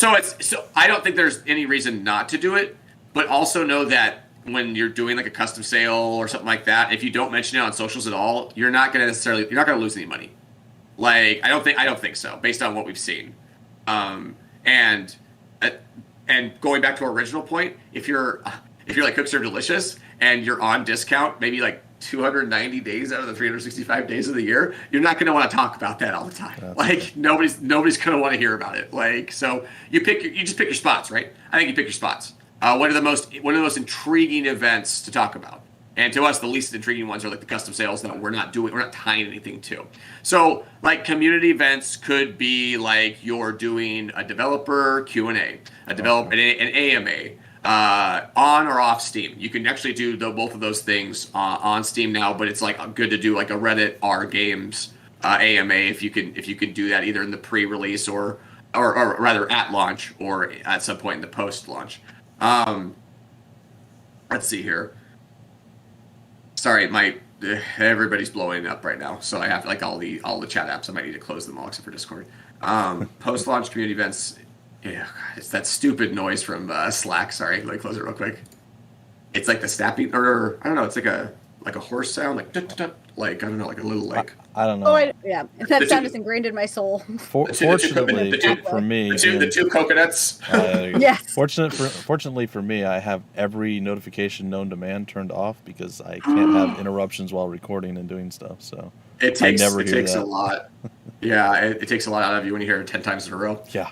[SPEAKER 2] I don't think there's any reason not to do it, but also know that when you're doing like a custom sale or something like that, if you don't mention it on socials at all, you're not going to lose any money. Like I don't think so, based on what we've seen. And going back to our original point, if you're like Cooks Are Delicious and you're on discount, maybe like 290 days out of the 365 days of the year, you're not going to want to talk about that all the time. That's like nobody's going to want to hear about it. Like, so you just pick your spots, right? I think you pick your spots. One of the most intriguing events to talk about. And to us, the least intriguing ones are like the custom sales that we're not tying anything to. So like community events could be like you're doing a developer Q&A, an AMA, on or off Steam. You can actually do both of those things on Steam now, but it's like good to do like a Reddit R Games AMA if you can do that either in the pre-release or rather at launch or at some point in the post-launch. Let's see here. Sorry, everybody's blowing up right now, so I have like all the chat apps. I might need to close them all except for Discord. Post-launch community events. Yeah, it's that stupid noise from Slack. Sorry, let me close it real quick. It's like the snapping, or I don't know. It's like a horse sound, like like I don't know, like a little like.
[SPEAKER 1] I don't know.
[SPEAKER 3] Oh, yeah. That sound is ingrained in my soul.
[SPEAKER 1] Fortunately for me,
[SPEAKER 2] the two coconuts.
[SPEAKER 3] Yes.
[SPEAKER 1] Fortunately for me, I have every notification known to man turned off because I can't have interruptions while recording and doing stuff. So
[SPEAKER 2] it takes a lot. Yeah, it takes a lot out of you when you hear it 10 times in a row.
[SPEAKER 1] Yeah.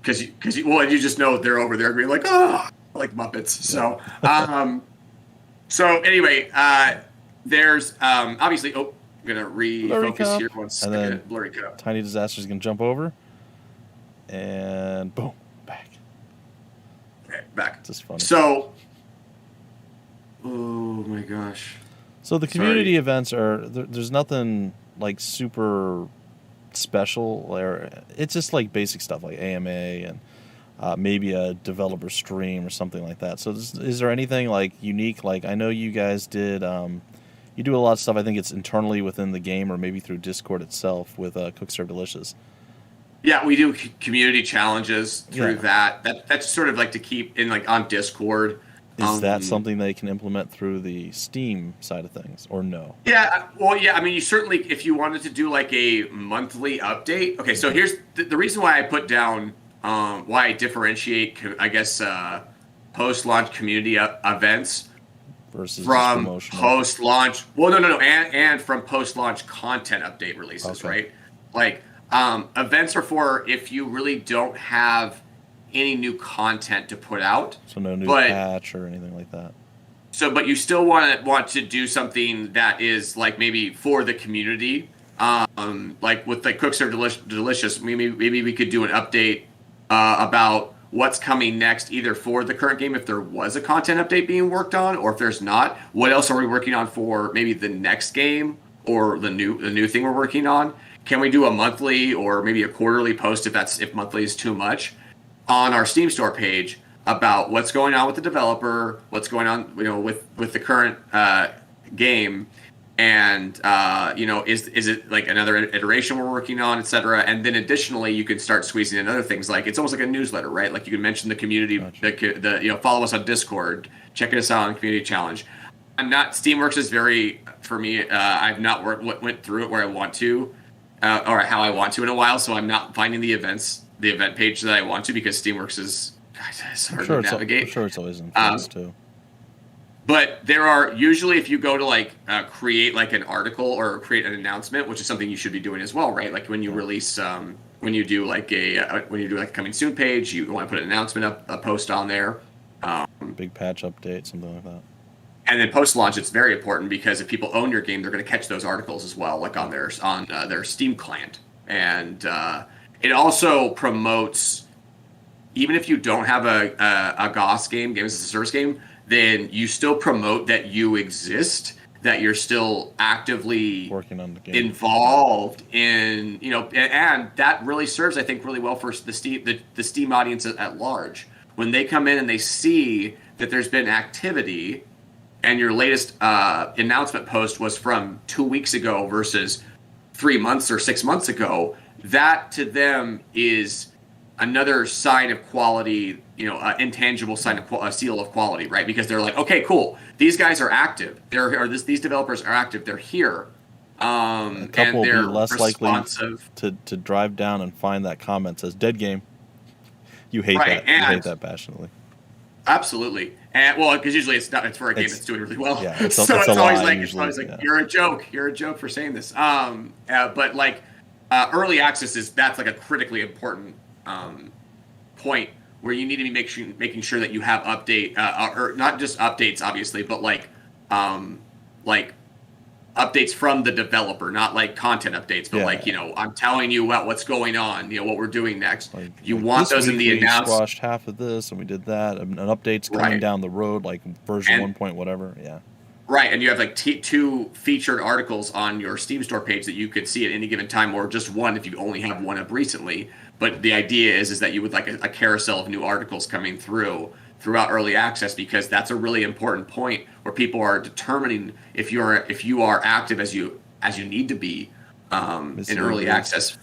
[SPEAKER 2] Because you just know they're over there being like, oh, like Muppets. So, so anyway, there's obviously. Oh, I'm gonna refocus here 1 second.
[SPEAKER 1] And then
[SPEAKER 2] Blurry cup.
[SPEAKER 1] Tiny Disaster's gonna jump over, and boom, back.
[SPEAKER 2] Okay, back.
[SPEAKER 1] Just funny.
[SPEAKER 2] So, oh my gosh.
[SPEAKER 1] So the community events are there's nothing like super special, or it's just like basic stuff like AMA and maybe a developer stream or something like that. So is there anything like unique? Like I know you guys did, you do a lot of stuff. I think it's internally within the game or maybe through Discord itself with Cook Serve Delicious.
[SPEAKER 2] Yeah, we do community challenges through that. That's sort of like to keep in like on Discord.
[SPEAKER 1] Is that something they can implement through the Steam side of things, or no?
[SPEAKER 2] Yeah, well, yeah. I mean, you certainly, if you wanted to do like a monthly update. Okay, so here's the reason why I put down why I differentiate, I guess, post-launch community events
[SPEAKER 1] versus
[SPEAKER 2] from post-launch. Well, no, and from post-launch content update releases, right? Like events are for if you really don't have any new content to put out.
[SPEAKER 1] So no new patch or anything like that.
[SPEAKER 2] So, but you still want to do something that is like maybe for the community, like with like Cook Serve Delicious. Maybe we could do an update about what's coming next, either for the current game if there was a content update being worked on, or if there's not, what else are we working on for maybe the next game or the new thing we're working on? Can we do a monthly or maybe a quarterly post if monthly is too much on our Steam store page about what's going on with the developer, what's going on, with the current game, and is it like another iteration we're working on, etc. And then additionally, you can start squeezing in other things, like it's almost like a newsletter, right? Like you can mention the community, follow us on Discord, check us out on Community Challenge. Steamworks is very, for me, I've not went through it where I want to, or how I want to in a while, so I'm not finding the event page that I want to, because Steamworks is hard to navigate.
[SPEAKER 1] I'm sure it's always in place too.
[SPEAKER 2] But there are usually, if you go to like create like an article or create an announcement, which is something you should be doing as well, right? Like when you release, when you do like a coming soon page, you want to put an announcement up, a post on there.
[SPEAKER 1] Big patch update, something like that.
[SPEAKER 2] And then post launch, it's very important because if people own your game, they're going to catch those articles as well, like on their Steam client. And it also promotes, even if you don't have a GOS game, Games as a Service game, then you still promote that you exist, that you're still actively
[SPEAKER 1] working on the game,
[SPEAKER 2] involved in, and that really serves, I think, really well for the Steam audience at large. When they come in and they see that there's been activity, and your latest announcement post was from 2 weeks ago versus 3 months or 6 months ago, that to them is another sign of quality, intangible sign of a seal of quality, right? Because they're like, okay, cool, these guys are active. These developers are active. They're here.
[SPEAKER 1] A couple will be less likely to drive down and find that comment that says "dead game." You hate that. You hate that passionately.
[SPEAKER 2] Absolutely, and because usually it's for a game that's doing really well.
[SPEAKER 1] Yeah,
[SPEAKER 2] it's always like you're a joke. You're a joke for saying this. But like early access that's like a critically important point where you need to be making sure that you have update or not just updates, obviously, but like updates from the developer, not like content updates, but I'm telling you what's going on, what we're doing next. You want those in the announcement.
[SPEAKER 1] We squashed half of this and we did that. An update's coming down the road, like version 1 point whatever. Yeah.
[SPEAKER 2] Right, and you have like 2 featured articles on your Steam store page that you could see at any given time, or just one if you only have one up recently. But the idea is that you would like a carousel of new articles coming throughout early access, because that's a really important point where people are determining if you are active as you need to be in early access,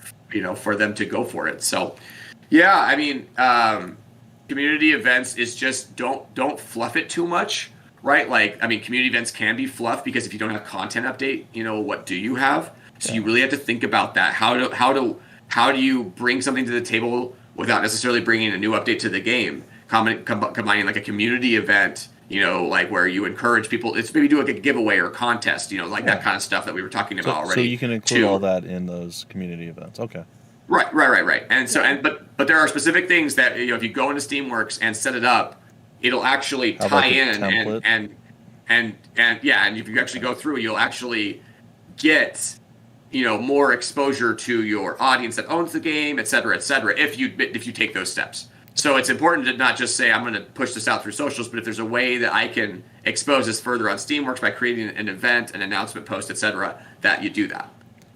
[SPEAKER 2] for them to go for it. So, yeah, I mean, community events is just don't fluff it too much. Right, like community events can be fluff because if you don't have content update, what do you have? So you really have to think about that. How do you bring something to the table without necessarily bringing a new update to the game? Combining like a community event like where you encourage people. It's maybe do like a giveaway or contest, like that kind of stuff that we were talking about already.
[SPEAKER 1] So you can include all that in those community events. Okay.
[SPEAKER 2] Right. And so, but there are specific things that, if you go into Steamworks and set it up, it'll actually tie in and if you actually go through, you'll actually get, more exposure to your audience that owns the game, et cetera, if you take those steps. So it's important to not just say, I'm going to push this out through socials, but if there's a way that I can expose this further on Steamworks by creating an event, an announcement post, et cetera, that you do that.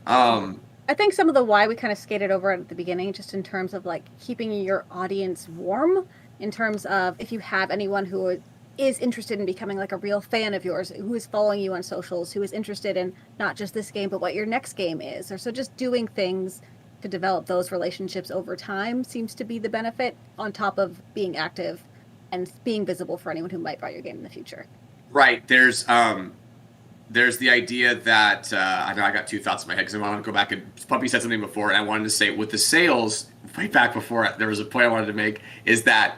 [SPEAKER 3] I think some of the why we kind of skated over at the beginning, just in terms of like keeping your audience warm, in terms of if you have anyone who is interested in becoming like a real fan of yours, who is following you on socials, who is interested in not just this game, but what your next game is, or so just doing things to develop those relationships over time seems to be the benefit, on top of being active and being visible for anyone who might buy your game in the future.
[SPEAKER 2] Right. There's the idea that I know I got two thoughts in my head because I want to go back, and Bumpy said something before, and I wanted to say with the sales, way back before, there was a point I wanted to make, is that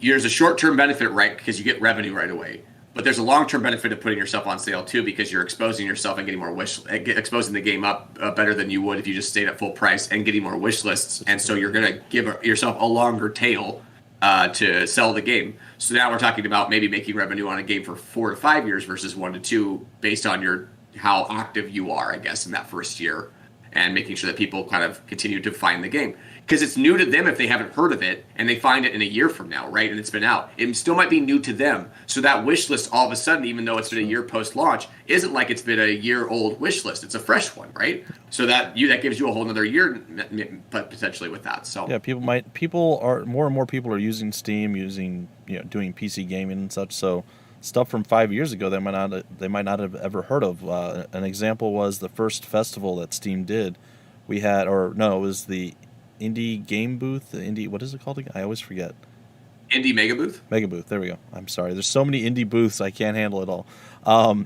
[SPEAKER 2] there's a short-term benefit, right, because you get revenue right away. But there's a long-term benefit of putting yourself on sale too, because you're exposing yourself and getting more exposing the game up better than you would if you just stayed at full price, and getting more wish lists. And so you're going to give yourself a longer tail to sell the game. So now we're talking about maybe making revenue on a game for 4 to 5 years versus 1 to 2, based on how active you are, I guess, in that first year, and making sure that people kind of continue to find the game. Because it's new to them if they haven't heard of it, and they find it in a year from now, right? And it's been out. It still might be new to them. So that wish list, all of a sudden, even though it's been a year post-launch, isn't like it's been a year-old wish list. It's a fresh one, right? So that gives you a whole another year potentially with that. So
[SPEAKER 1] yeah, more and more people are using Steam, doing PC gaming and such. So stuff from 5 years ago they might not have ever heard of. An example was the first festival that Steam did. It was the Indie Game Booth, what is it called again? I always forget.
[SPEAKER 2] Indie Mega Booth?
[SPEAKER 1] Mega Booth, there we go. I'm sorry. There's so many indie booths, I can't handle it all.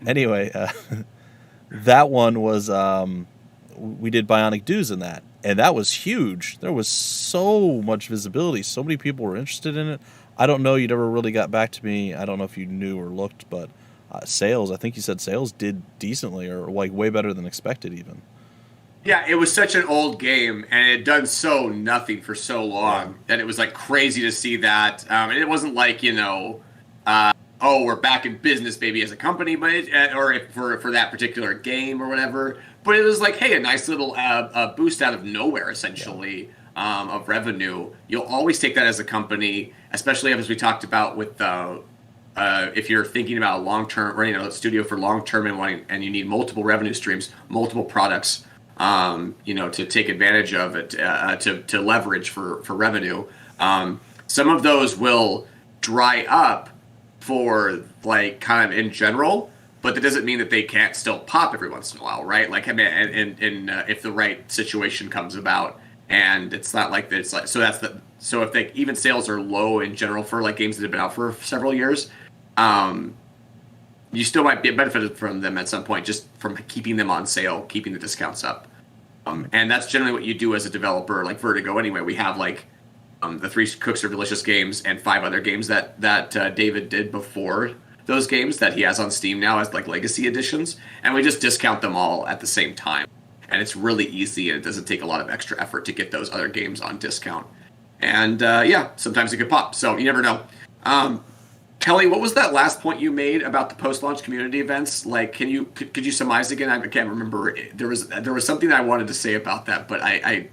[SPEAKER 1] Anyway, that one was, we did Bionic Dues in that, and that was huge. There was so much visibility. So many people were interested in it. I don't know, you never really got back to me. I don't know if you knew or looked, but sales, I think you said sales did decently, or like way better than expected even.
[SPEAKER 2] Yeah, it was such an old game, and it had done so nothing for so long that it was like crazy to see that. And it wasn't like, we're back in business, baby, as a company, but for that particular game or whatever. But it was like, hey, a nice little boost out of nowhere, essentially, of revenue. You'll always take that as a company, especially as we talked about with if you're thinking about a long-term, running a studio for long-term and you need multiple revenue streams, multiple products. To take advantage of it, to leverage for revenue. Some of those will dry up for like kind of in general, but that doesn't mean that they can't still pop every once in a while, right? Like, I mean, and if the right situation comes about, and it's not like it's like, so if even sales are low in general for like games that have been out for several years, you still might be benefited from them at some point, just from keeping them on sale, keeping the discounts up. And that's generally what you do as a developer, like Vertigo anyway. We have like the 3 Cooks Are Delicious games and 5 other games that David did before those games that he has on Steam now as like legacy editions. And we just discount them all at the same time. And it's really easy, and it doesn't take a lot of extra effort to get those other games on discount. And sometimes it could pop. So you never know. Kelly, what was that last point you made about the post-launch community events? Like, could you surmise again? I can't remember. There was something that I wanted to say about that, but I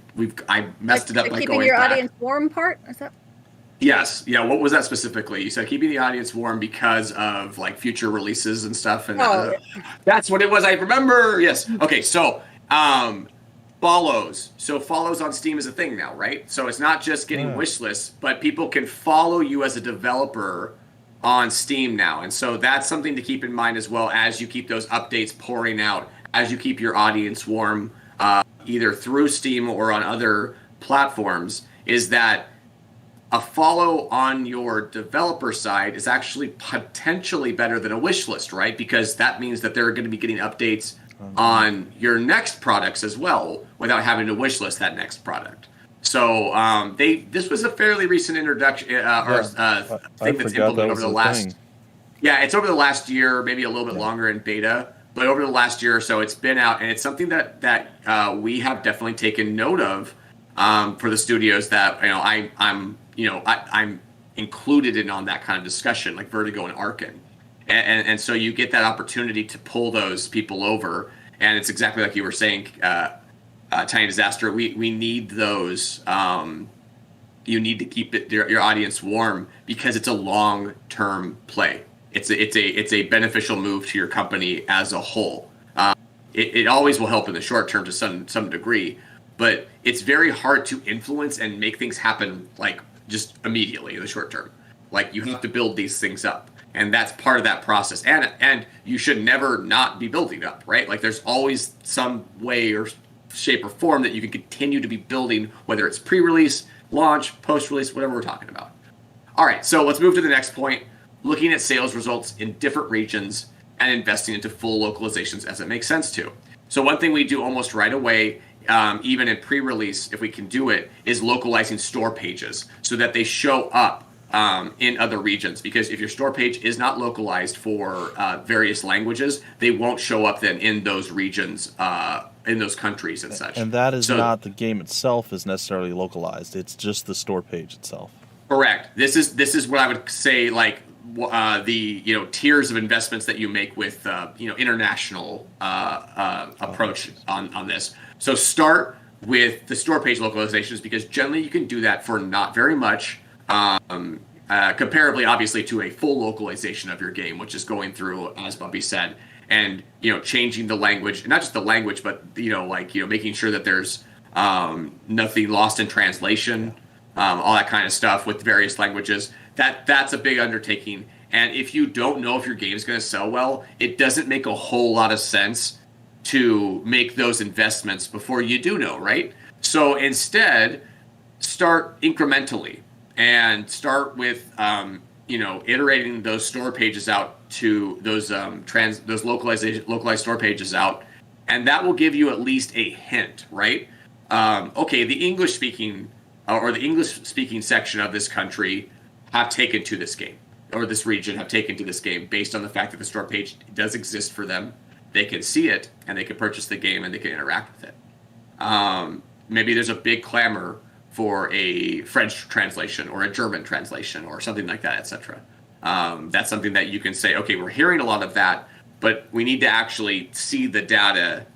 [SPEAKER 2] messed it up by
[SPEAKER 3] keeping
[SPEAKER 2] going
[SPEAKER 3] your
[SPEAKER 2] back.
[SPEAKER 3] Audience warm part. Is that?
[SPEAKER 2] Yes. Yeah. What was that specifically? You said keeping the audience warm because of like future releases and stuff. And that's what it was. I remember. Yes. Okay. So follows. So follows on Steam is a thing now, right? So it's not just getting wish lists, but people can follow you as a developer on Steam now. And so that's something to keep in mind as well, as you keep those updates pouring out, as you keep your audience warm, either through Steam or on other platforms, is that a follow on your developer side is actually potentially better than a wish list, right? Because that means that they're going to be getting updates on your next products as well without having to wish list that next product. So this was a fairly recent introduction thing that's implemented over the last. Yeah, it's over the last year, maybe a little bit longer in beta, but over the last year or so, it's been out, and it's something that we have definitely taken note of for the studios that I'm included in on that kind of discussion, like Vertigo and Arcen, and so you get that opportunity to pull those people over, and it's exactly like you were saying, Tiny Disaster. We need those. You need to keep your audience warm because it's a long-term play. It's a beneficial move to your company as a whole. It always will help in the short term to some degree, but it's very hard to influence and make things happen like just immediately in the short term. Like you have to build these things up, and that's part of that process. And you should never not be building up, right? Like there's always some way or shape or form that you can continue to be building, whether it's pre-release, launch, post-release, whatever we're talking about. All right, so let's move to the next point. Looking at sales results in different regions and investing into full localizations as it makes sense to. So one thing we do almost right away, even in pre-release, if we can do it, is localizing store pages so that they show up in other regions. Because if your store page is not localized for various languages, they won't show up then in those regions, in those countries and such.
[SPEAKER 1] And that is not the game itself is necessarily localized. It's just the store page itself. Correct.
[SPEAKER 2] This is what I would say, like the tiers of investments that you make with international approach on this. So start with the store page localizations because generally you can do that for not very much, comparably obviously to a full localization of your game, which is going through, as Bumpy said, and changing the language, not just the language, but making sure that there's nothing lost in translation, all that kind of stuff with various languages. That's a big undertaking. And if you don't know if your game's going to sell well, it doesn't make a whole lot of sense to make those investments before you do know, right? So instead, start incrementally and start with iterating those store pages out to those localized store pages out, and that will give you at least a hint, right? Okay, the English speaking section of this country have taken to this game, or this region have taken to this game based on the fact that the store page does exist for them. They can see it and they can purchase the game and they can interact with it. Maybe there's a big clamor for a French translation or a German translation or something like that, etc. That's something that you can say, okay, we're hearing a lot of that, but we need to actually see the data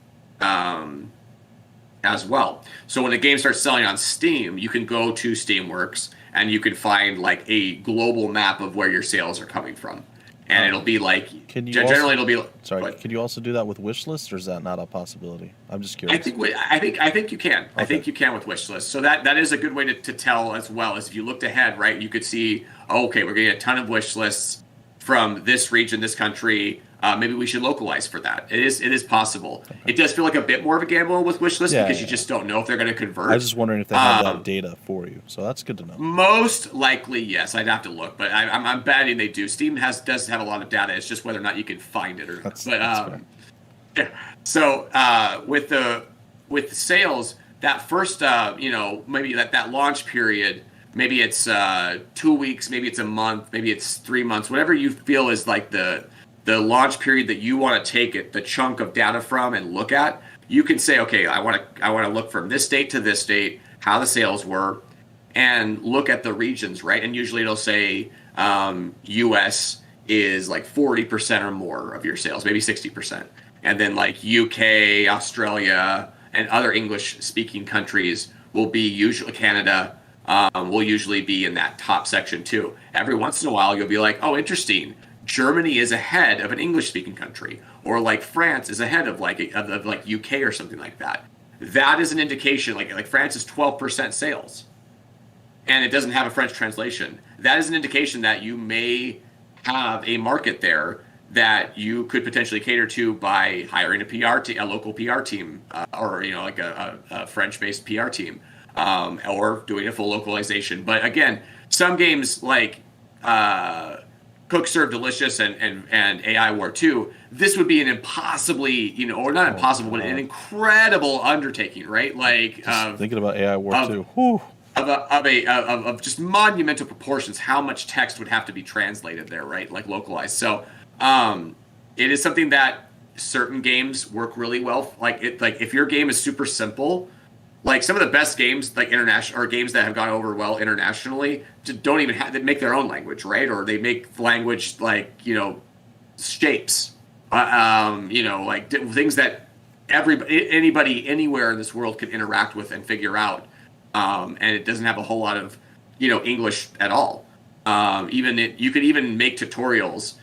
[SPEAKER 2] as well. So when a game starts selling on Steam, you can go to Steamworks and you can find like a global map of where your sales are coming from. And it'll be like, generally it'll be...
[SPEAKER 1] Sorry, can you also do that with wish lists, or is that not a possibility? I'm just curious.
[SPEAKER 2] I think you can. Okay. I think you can with wish lists. So that is a good way to tell as well, as if you looked ahead, right, you could see, okay, we're getting a ton of wish lists from this region, this country. Maybe we should localize for that. It is possible. Okay. It does feel like a bit more of a gamble with wish lists because you just don't know if they're going to convert.
[SPEAKER 1] I was just wondering if they have that data for you. So that's good to know.
[SPEAKER 2] Most likely, yes. I'd have to look, but I'm betting they do. Steam does have a lot of data. It's just whether or not you can find it or not. That's yeah. So with the sales, that first maybe that launch period, maybe it's 2 weeks, maybe it's a month, maybe it's 3 months, whatever you feel is like the launch period that you want to take the chunk of data from and look at. You can say, okay, I want to look from this date to this date, how the sales were, and look at the regions, right? And usually it'll say US is like 40% or more of your sales, maybe 60%. And then like UK, Australia, and other English-speaking countries will be usually Canada, will usually be in that top section too. Every once in a while, you'll be like, oh, interesting. Germany is ahead of an English-speaking country, or like France is ahead of like UK or something like that. That is an indication. Like France is 12% sales, and it doesn't have a French translation. That is an indication that you may have a market there that you could potentially cater to by hiring a local PR team, or like a French-based PR team, or doing a full localization. But again, some games like Cook Serve Delicious and AI War 2, this would be an impossibly, or not impossible, but an incredible undertaking, right? Like
[SPEAKER 1] thinking about AI War 2. Whew.
[SPEAKER 2] of just monumental proportions, how much text would have to be translated there, right? Like localized. So it is something that certain games work really well. Like if your game is super simple, like some of the best games, like international or games that have gone over well internationally, don't even have, they make their own language, right? Or they make the language like shapes, like things that anybody anywhere in this world can interact with and figure out. And it doesn't have a whole lot of, English at all. You could even make tutorials.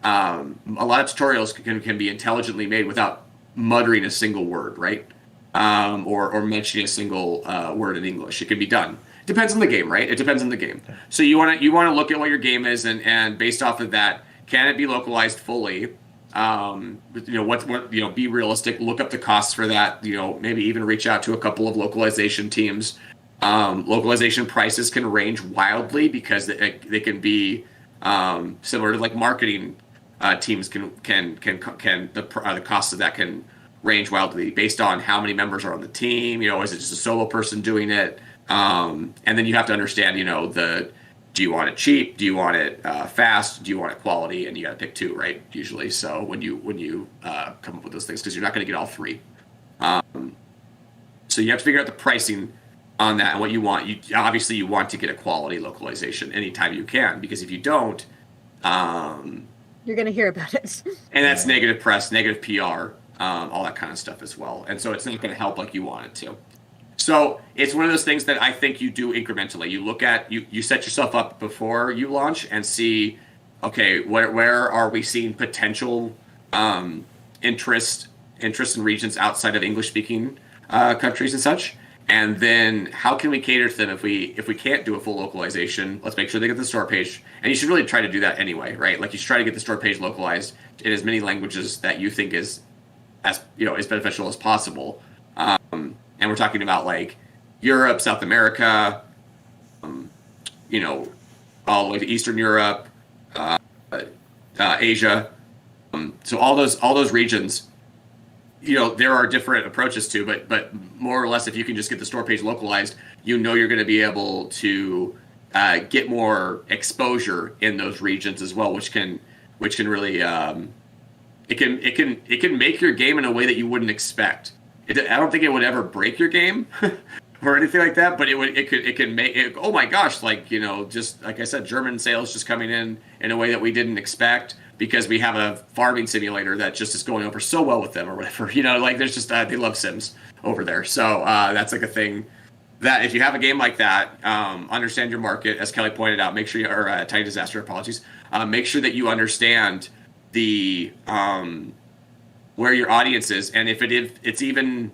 [SPEAKER 2] A lot of tutorials can be intelligently made without muttering a single word, right? Or mentioning a single word in English. It can be done. It depends on the game, right? It depends on the game. So you want to look at what your game is, and based off of that, can it be localized fully? Be realistic. Look up the costs for that. Maybe even reach out to a couple of localization teams. Localization prices can range wildly because they can be similar to like marketing teams can the cost of that can range wildly based on how many members are on the team. Is it just a solo person doing it? And then you have to understand, do you want it cheap? Do you want it fast? Do you want it quality? And you got to pick two, right? Usually. So when you come up with those things, because you're not going to get all three. So you have to figure out the pricing on that and what you want. Obviously you want to get a quality localization anytime you can, because if you don't,
[SPEAKER 3] you're going to hear about it.
[SPEAKER 2] And that's negative press, negative PR, all that kind of stuff as well. And so it's not going to help like you want it to. So it's one of those things that I think you do incrementally. You look at, you set yourself up before you launch and see, okay, where are we seeing potential interest in regions outside of English-speaking countries and such? And then how can we cater to them if we can't do a full localization? Let's make sure they get the store page. And you should really try to do that anyway, right? Like you should try to get the store page localized in as many languages that you think is as beneficial as possible. And we're talking about like Europe, South America, all the way to Eastern Europe, Asia. So all those regions, there are different approaches to, but more or less, if you can just get the store page localized, you're going to be able to get more exposure in those regions as well, which can really it can make your game in a way that you wouldn't expect. I don't think it would ever break your game or anything like that, but it can make it. Oh my gosh! Just like I said, German sales just coming in a way that we didn't expect because we have a farming simulator that just is going over so well with them or whatever. There's just they love Sims over there, so that's like a thing that if you have a game like that, understand your market, as Kelly pointed out. Make sure Tiny Disaster, apologies. Make sure that you understand the where your audience is, and if it's even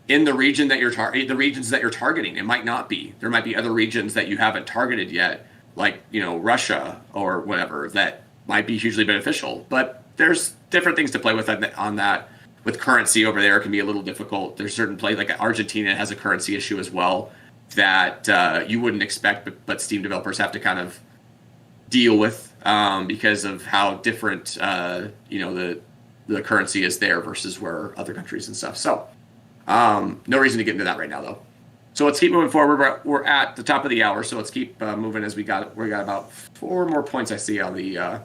[SPEAKER 2] in the region that the regions that you're targeting. It might not be. There might be other regions that you haven't targeted yet, like Russia or whatever, that might be hugely beneficial. But there's different things to play with on that. With currency over there, it can be a little difficult. There's certain places like Argentina has a currency issue as well that you wouldn't expect, but Steam developers have to kind of deal with because of how different the currency is there versus where other countries and stuff. So no reason to get into that right now, though. So let's keep moving forward. We're at the top of the hour, so let's keep moving as we got about 4 more points I see on the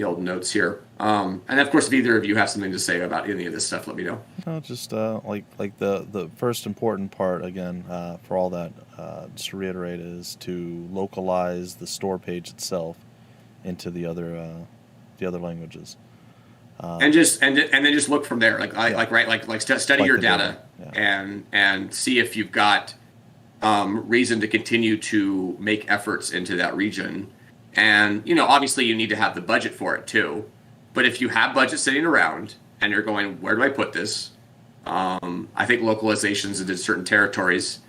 [SPEAKER 2] old notes here. And of course, if either of you have something to say about any of this stuff, let me know.
[SPEAKER 1] No, just like the first important part again for all that, just to reiterate, is to localize the store page itself into the other languages.
[SPEAKER 2] And then just look from there, study your data and see if you've got reason to continue to make efforts into that region. And obviously you need to have the budget for it too. But if you have budget sitting around and you're going, where do I put this? I think localizations into certain territories,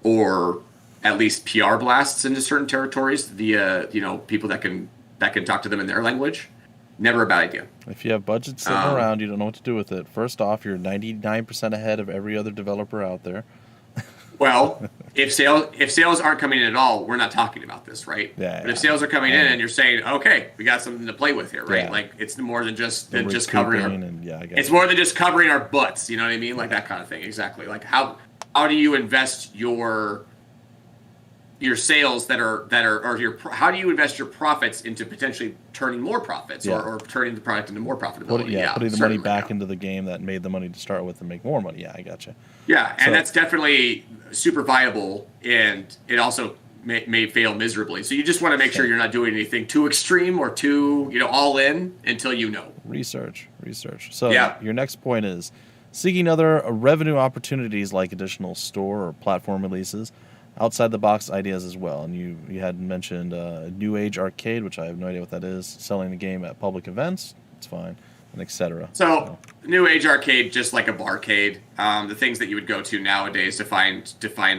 [SPEAKER 2] or at least PR blasts into certain territories via people that can talk to them in their language. Never a bad idea.
[SPEAKER 1] If you have budget sitting around, you don't know what to do with it. First off, you're 99% ahead of every other developer out there.
[SPEAKER 2] Well, if sales aren't coming in at all, we're not talking about this, right?
[SPEAKER 1] Yeah.
[SPEAKER 2] But if sales are coming in and you're saying, okay, we got something to play with here, right? Yeah. Like it's more than just covering. It's more than just covering our butts. You know what I mean? Like that kind of thing. Exactly. Like how do you invest your your sales how do you invest your profits into potentially turning more profits or turning the product into more profitability?
[SPEAKER 1] Putting the money back into the game that made the money to start with and make more money. Yeah, I gotcha.
[SPEAKER 2] Yeah, and that's definitely super viable, and it also may fail miserably. So you just want to make sure you're not doing anything too extreme or too all in until you know.
[SPEAKER 1] Research. So your next point is seeking other revenue opportunities like additional store or platform releases, outside the box ideas as well. And you had mentioned New Age Arcade, which I have no idea what that is, selling the game at public events. It's fine, and etc.
[SPEAKER 2] So New Age Arcade, just like a barcade, the things that you would go to nowadays to find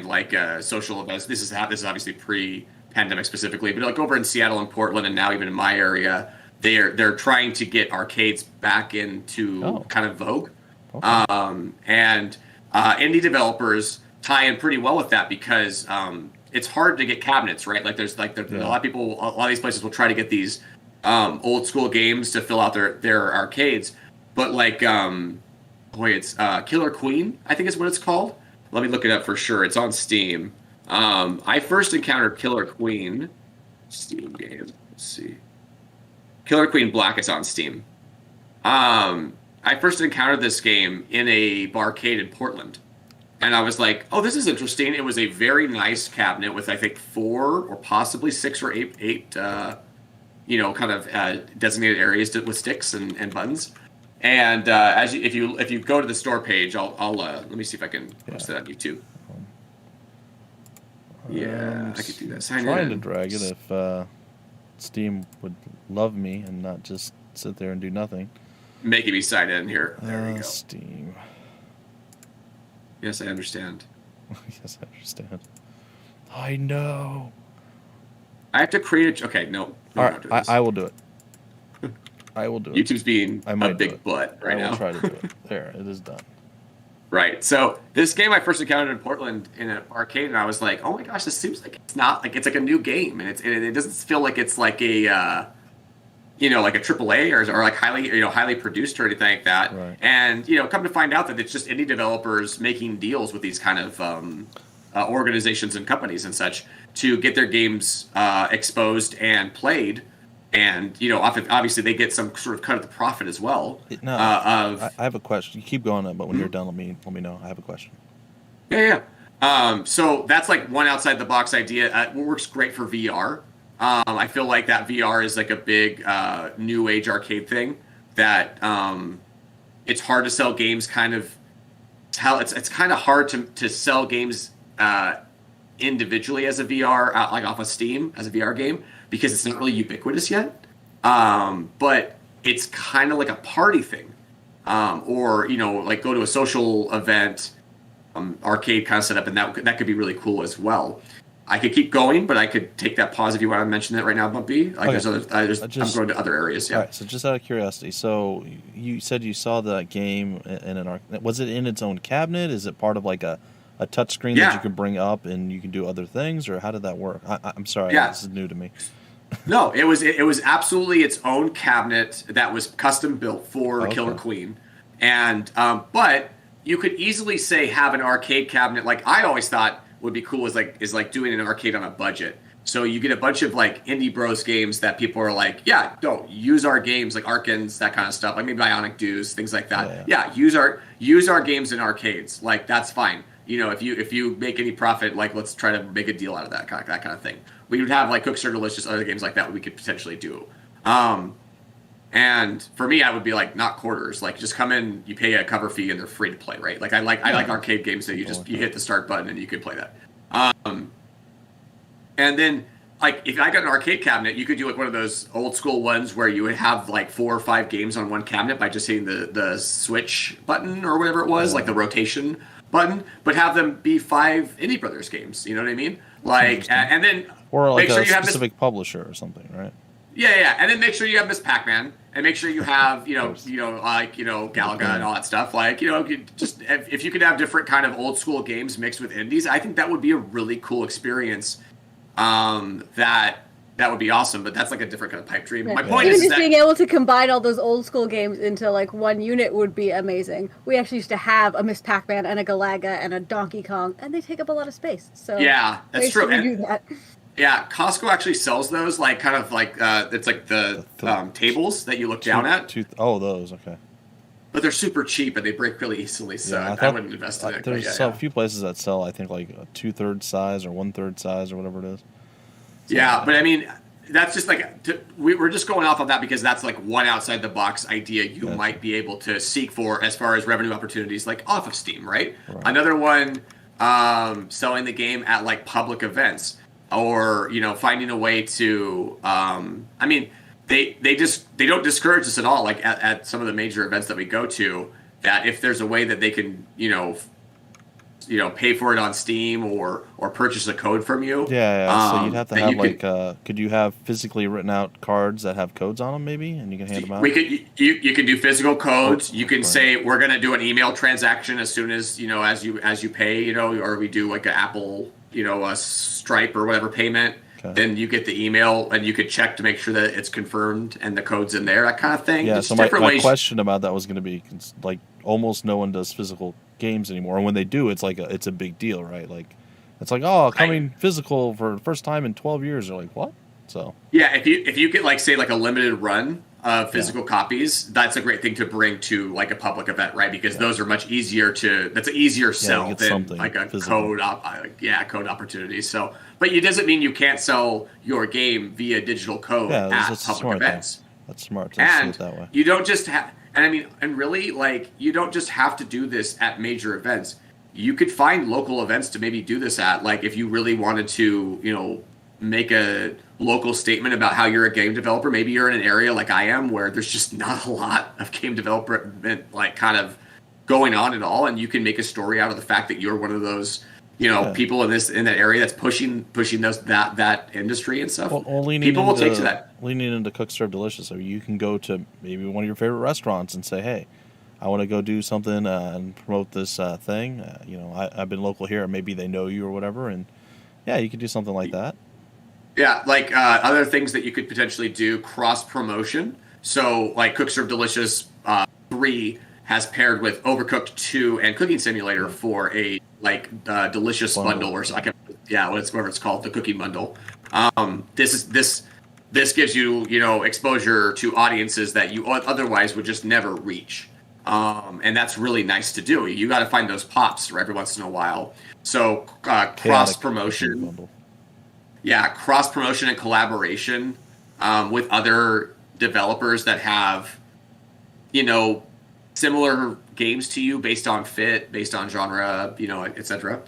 [SPEAKER 2] like social events. This is obviously pre-pandemic specifically, but like over in Seattle and Portland, and now even in my area, they're trying to get arcades back into kind of vogue, and indie developers tie in pretty well with that because it's hard to get cabinets, right? Like there's a lot of people, a lot of these places will try to get these old school games to fill out their arcades, but like it's Killer Queen, I think is what it's called. Let me look it up for sure. It's on Steam. I first encountered Killer Queen Steam game. Let's see. Killer Queen Black is on Steam. I first encountered this game in a barcade in Portland. And I was like, oh, this is interesting. It was a very nice cabinet with, I think, 4 or possibly 6 or 8 kind of designated areas with sticks and buttons. And if you go to the store page, I'll let me see if I can post that on YouTube. I could do that. Sign
[SPEAKER 1] trying
[SPEAKER 2] in.
[SPEAKER 1] To drag it if Steam would love me and not just sit there and do nothing.
[SPEAKER 2] Making me sign in here. There we go.
[SPEAKER 1] Steam.
[SPEAKER 2] Yes, I understand.
[SPEAKER 1] Yes, I understand. I know.
[SPEAKER 2] I have to create okay, no.
[SPEAKER 1] All right, I will do it. I will do it.
[SPEAKER 2] YouTube's being a big butt right now.
[SPEAKER 1] I will try to do it. There, it is done.
[SPEAKER 2] Right. So this game I first encountered in Portland in an arcade, and I was like, oh my gosh, this seems like it's not like it's like a new game, and it doesn't feel like it's like a like a AAA or like highly produced or anything like that.
[SPEAKER 1] Right.
[SPEAKER 2] And come to find out that it's just indie developers making deals with these kind of organizations and companies and such to get their games exposed and played. And obviously they get some sort of cut of the profit as well.
[SPEAKER 1] I have a question. You keep going on, but when you're done, let me know. I have a question.
[SPEAKER 2] Yeah. So that's like one outside the box idea. It works great for VR. I feel like that VR is like a big new age arcade thing that it's hard to sell games it's kind of hard to sell games individually as a VR, like off of Steam as a VR game, because it's not really ubiquitous yet. But it's kind of like a party thing, or like go to a social event, arcade kind of setup, and that could be really cool as well. I could keep going, but I could take that pause if you want to mention it right now, Bumpy. Like I'm going to other areas. Yeah.
[SPEAKER 1] All right. So just out of curiosity, so you said you saw that game in an arcade. Was it in its own cabinet? Is it part of like a touch screen that you can bring up and you can do other things, or how did that work? I'm sorry, this is new to me.
[SPEAKER 2] No, it was absolutely its own cabinet that was custom built for Killer Queen, and but you could easily say have an arcade cabinet. Like I always thought would be cool is like doing an arcade on a budget. So you get a bunch of like indie bros games that people are like, don't use our games, like Arcens, that kind of stuff, like maybe Bionic Dews, things like that. Yeah, use our games in arcades. Like that's fine. If you make any profit, like let's try to make a deal out of that kind of thing. We would have like Cooks Are Delicious, other games like that we could potentially do. And for me, I would be like not quarters. Like just come in, you pay a cover fee, and they're free to play, right? Like I like arcade games that you hit the start button and you can play that. And then like if I got an arcade cabinet, you could do like one of those old school ones where you would have like 4 or 5 games on one cabinet by just hitting the switch button or whatever it was, like the rotation button, but have them be 5 Indie Brothers games. You know what I mean? Like and then
[SPEAKER 1] or like
[SPEAKER 2] make sure
[SPEAKER 1] a
[SPEAKER 2] you have
[SPEAKER 1] specific publisher or something, right?
[SPEAKER 2] Yeah, and then make sure you have Miss Pac-Man, and make sure you have Galaga and all that stuff. Like just if you could have different kind of old school games mixed with indies, I think that would be a really cool experience. That that would be awesome. But that's like a different kind of pipe dream.
[SPEAKER 3] Yeah.
[SPEAKER 2] My point
[SPEAKER 3] Even
[SPEAKER 2] is
[SPEAKER 3] just being able to combine all those old school games into like one unit would be amazing. We actually used to have a Miss Pac-Man and a Galaga and a Donkey Kong, and they take up a lot of space. So
[SPEAKER 2] yeah, that's true.
[SPEAKER 3] We do that.
[SPEAKER 2] Yeah, Costco actually sells those, like kind of like it's like the tables that you look down at.
[SPEAKER 1] Those, okay.
[SPEAKER 2] But they're super cheap and they break really easily, so I wouldn't invest in it.
[SPEAKER 1] There's a few places that sell, I think, like a 2/3 size or 1/3 size or whatever it is. So,
[SPEAKER 2] yeah, but I mean, that's just like we're just going off of that because that's like one outside the box idea you might be able to seek for as far as revenue opportunities, like off of Steam, right? Another one, selling the game at like public events. Or finding a way to I mean they don't discourage us at all, like at some of the major events that we go to, that if there's a way that they can pay for it on Steam or purchase a code from you.
[SPEAKER 1] So you'd have to have could you have physically written out cards that have codes on them maybe, and you can hand them out?
[SPEAKER 2] You can do physical codes. You can say we're going to do an email transaction as soon as as you pay, or we do like an Apple a Stripe or whatever payment. Okay. Then you get the email and you could check to make sure that it's confirmed and the code's in there, that kind of thing.
[SPEAKER 1] Yeah, so my question about that was going to be, like, almost no one does physical games anymore. And when they do, it's like it's a big deal, right? Like, it's like, coming physical for the first time in 12 years. They're like, what? So
[SPEAKER 2] yeah, if you get like, say, like a limited run of physical copies, that's a great thing to bring to like a public event, right? Because those are much easier that's an easier sell than like a physical code opportunity. So, but it doesn't mean you can't sell your game via digital code at public events.
[SPEAKER 1] That's smart.
[SPEAKER 2] And
[SPEAKER 1] see it that way.
[SPEAKER 2] You don't just have, and really, like, you don't just have to do this at major events. You could find local events to maybe do this at, like if you really wanted to, make a local statement about how you're a game developer. Maybe you're in an area like I am where there's just not a lot of game development like kind of going on at all, and you can make a story out of the fact that you're one of those people in that area that's pushing that industry and stuff. People will take to that.
[SPEAKER 1] Leaning into Cook Serve Delicious, so you can go to maybe one of your favorite restaurants and say, hey, I want to go do something and promote this thing. I've been local here, and maybe they know you or whatever, and you could do something like that.
[SPEAKER 2] Yeah, like other things that you could potentially do, cross promotion. So, like Cook Serve Delicious 3 has paired with Overcooked 2 and Cooking Simulator for a delicious bundle, or whatever it's called, the cooking bundle. This gives you exposure to audiences that you otherwise would just never reach, and that's really nice to do. You got to find those pops every once in a while. So cross promotion. Yeah, cross-promotion and collaboration with other developers that have, similar games to you based on fit, based on genre, etc.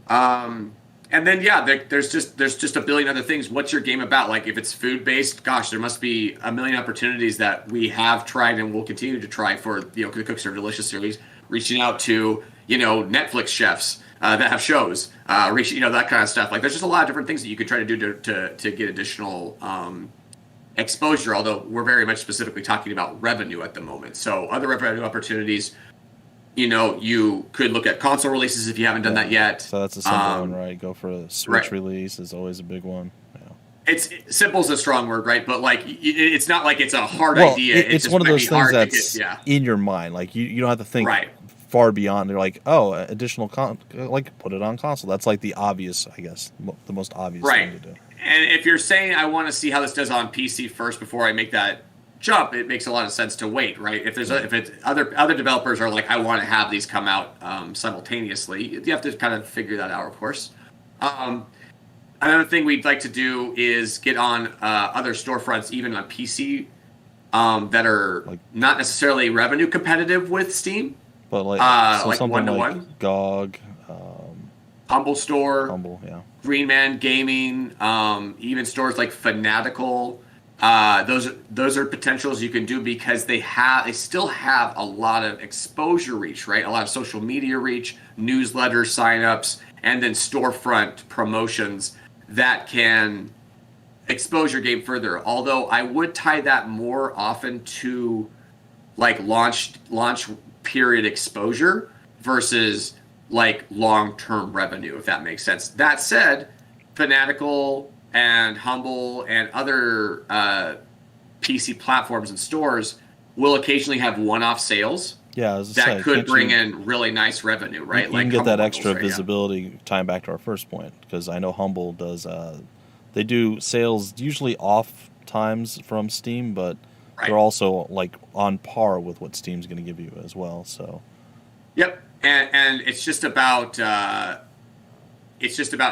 [SPEAKER 2] And then, there's just a billion other things. What's your game about? Like, if it's food-based, gosh, there must be a million opportunities that we have tried and will continue to try for, the Cook Serve Delicious series, reaching out to, Netflix chefs that have shows, that kind of stuff. Like, there's just a lot of different things that you could try to do to get additional exposure, although we're very much specifically talking about revenue at the moment. So other revenue opportunities, you could look at console releases if you haven't done that yet.
[SPEAKER 1] So that's a simple one, right? Go for a Switch release is always a big one.
[SPEAKER 2] It's simple is a strong word, right? But like, it's not like it's a hard idea.
[SPEAKER 1] It's just one of those things that's in your mind. Like you don't have to think far beyond. They're like, additional put it on console. That's like the obvious, I guess, the most obvious thing to do.
[SPEAKER 2] And if you're saying I want to see how this does on PC first before I make that jump, it makes a lot of sense to wait, right? If it's other developers are like, I want to have these come out simultaneously, you have to kind of figure that out, of course. Another thing we'd like to do is get on other storefronts, even on PC, that are not necessarily revenue competitive with Steam.
[SPEAKER 1] But like something
[SPEAKER 2] one-to-one.
[SPEAKER 1] Like GOG,
[SPEAKER 2] Humble Store, Green Man Gaming, even stores like Fanatical. Those are potentials you can do because they still have a lot of exposure reach, right? A lot of social media reach, newsletter signups, and then storefront promotions that can expose your game further. Although I would tie that more often to like launch period exposure versus like long-term revenue, if that makes sense. That said, Fanatical and Humble and other PC platforms and stores will occasionally have one-off sales.
[SPEAKER 1] Yeah,
[SPEAKER 2] that could bring in really nice revenue, right?
[SPEAKER 1] You can get that extra visibility. Tying back to our first point, because I know Humble does. They do sales usually off times from Steam, but they're also like on par with what Steam's going to give you as well. So.
[SPEAKER 2] Yep, and it's just about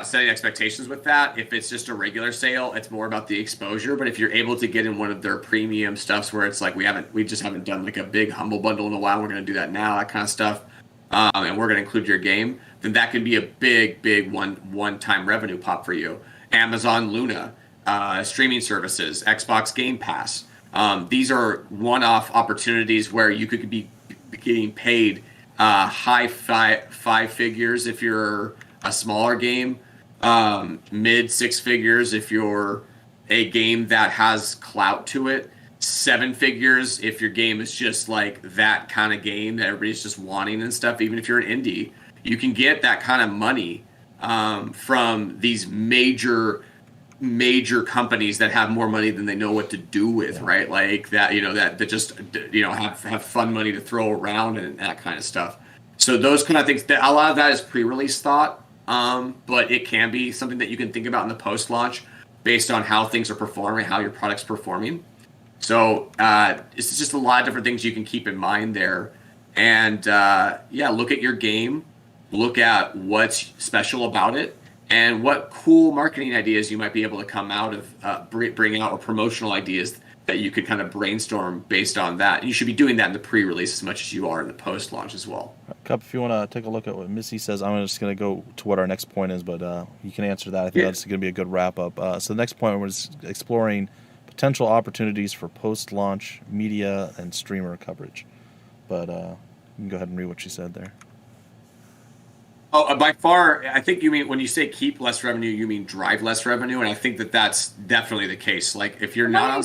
[SPEAKER 2] setting expectations with that. If it's just a regular sale, it's more about the exposure. But if you're able to get in one of their premium stuffs where it's like we just haven't done like a big Humble bundle in a while, we're going to do that now, that kind of stuff, and we're going to include your game, then that can be a big one-time revenue pop for you. Amazon Luna, streaming services, Xbox Game Pass. These are one-off opportunities where you could be getting paid high five figures if you're a smaller game, mid six figures if you're a game that has clout to it, seven figures if your game is just like that kind of game that everybody's just wanting and stuff. Even if you're an indie, you can get that kind of money from these major companies that have more money than they know what to do with, right? Like that, that just have fun money to throw around and that kind of stuff. So those kind of things, a lot of that is pre-release thought. But it can be something that you can think about in the post-launch based on how things are performing, how your product's performing. So it's just a lot of different things you can keep in mind there. And look at your game, look at what's special about it, and what cool marketing ideas you might be able to come out of, bring out, or promotional ideas that you could kind of brainstorm based on that. And you should be doing that in the pre-release as much as you are in the post-launch as well.
[SPEAKER 1] Cup, if you want to take a look at what Missy says, I'm just going to go to what our next point is, but you can answer that. I think that's going to be a good wrap-up. So the next point was exploring potential opportunities for post-launch media and streamer coverage. But you can go ahead and read what she said there.
[SPEAKER 2] Oh, by far, I think you mean when you say keep less revenue, you mean drive less revenue, and I think that's definitely the case. Like if you're not,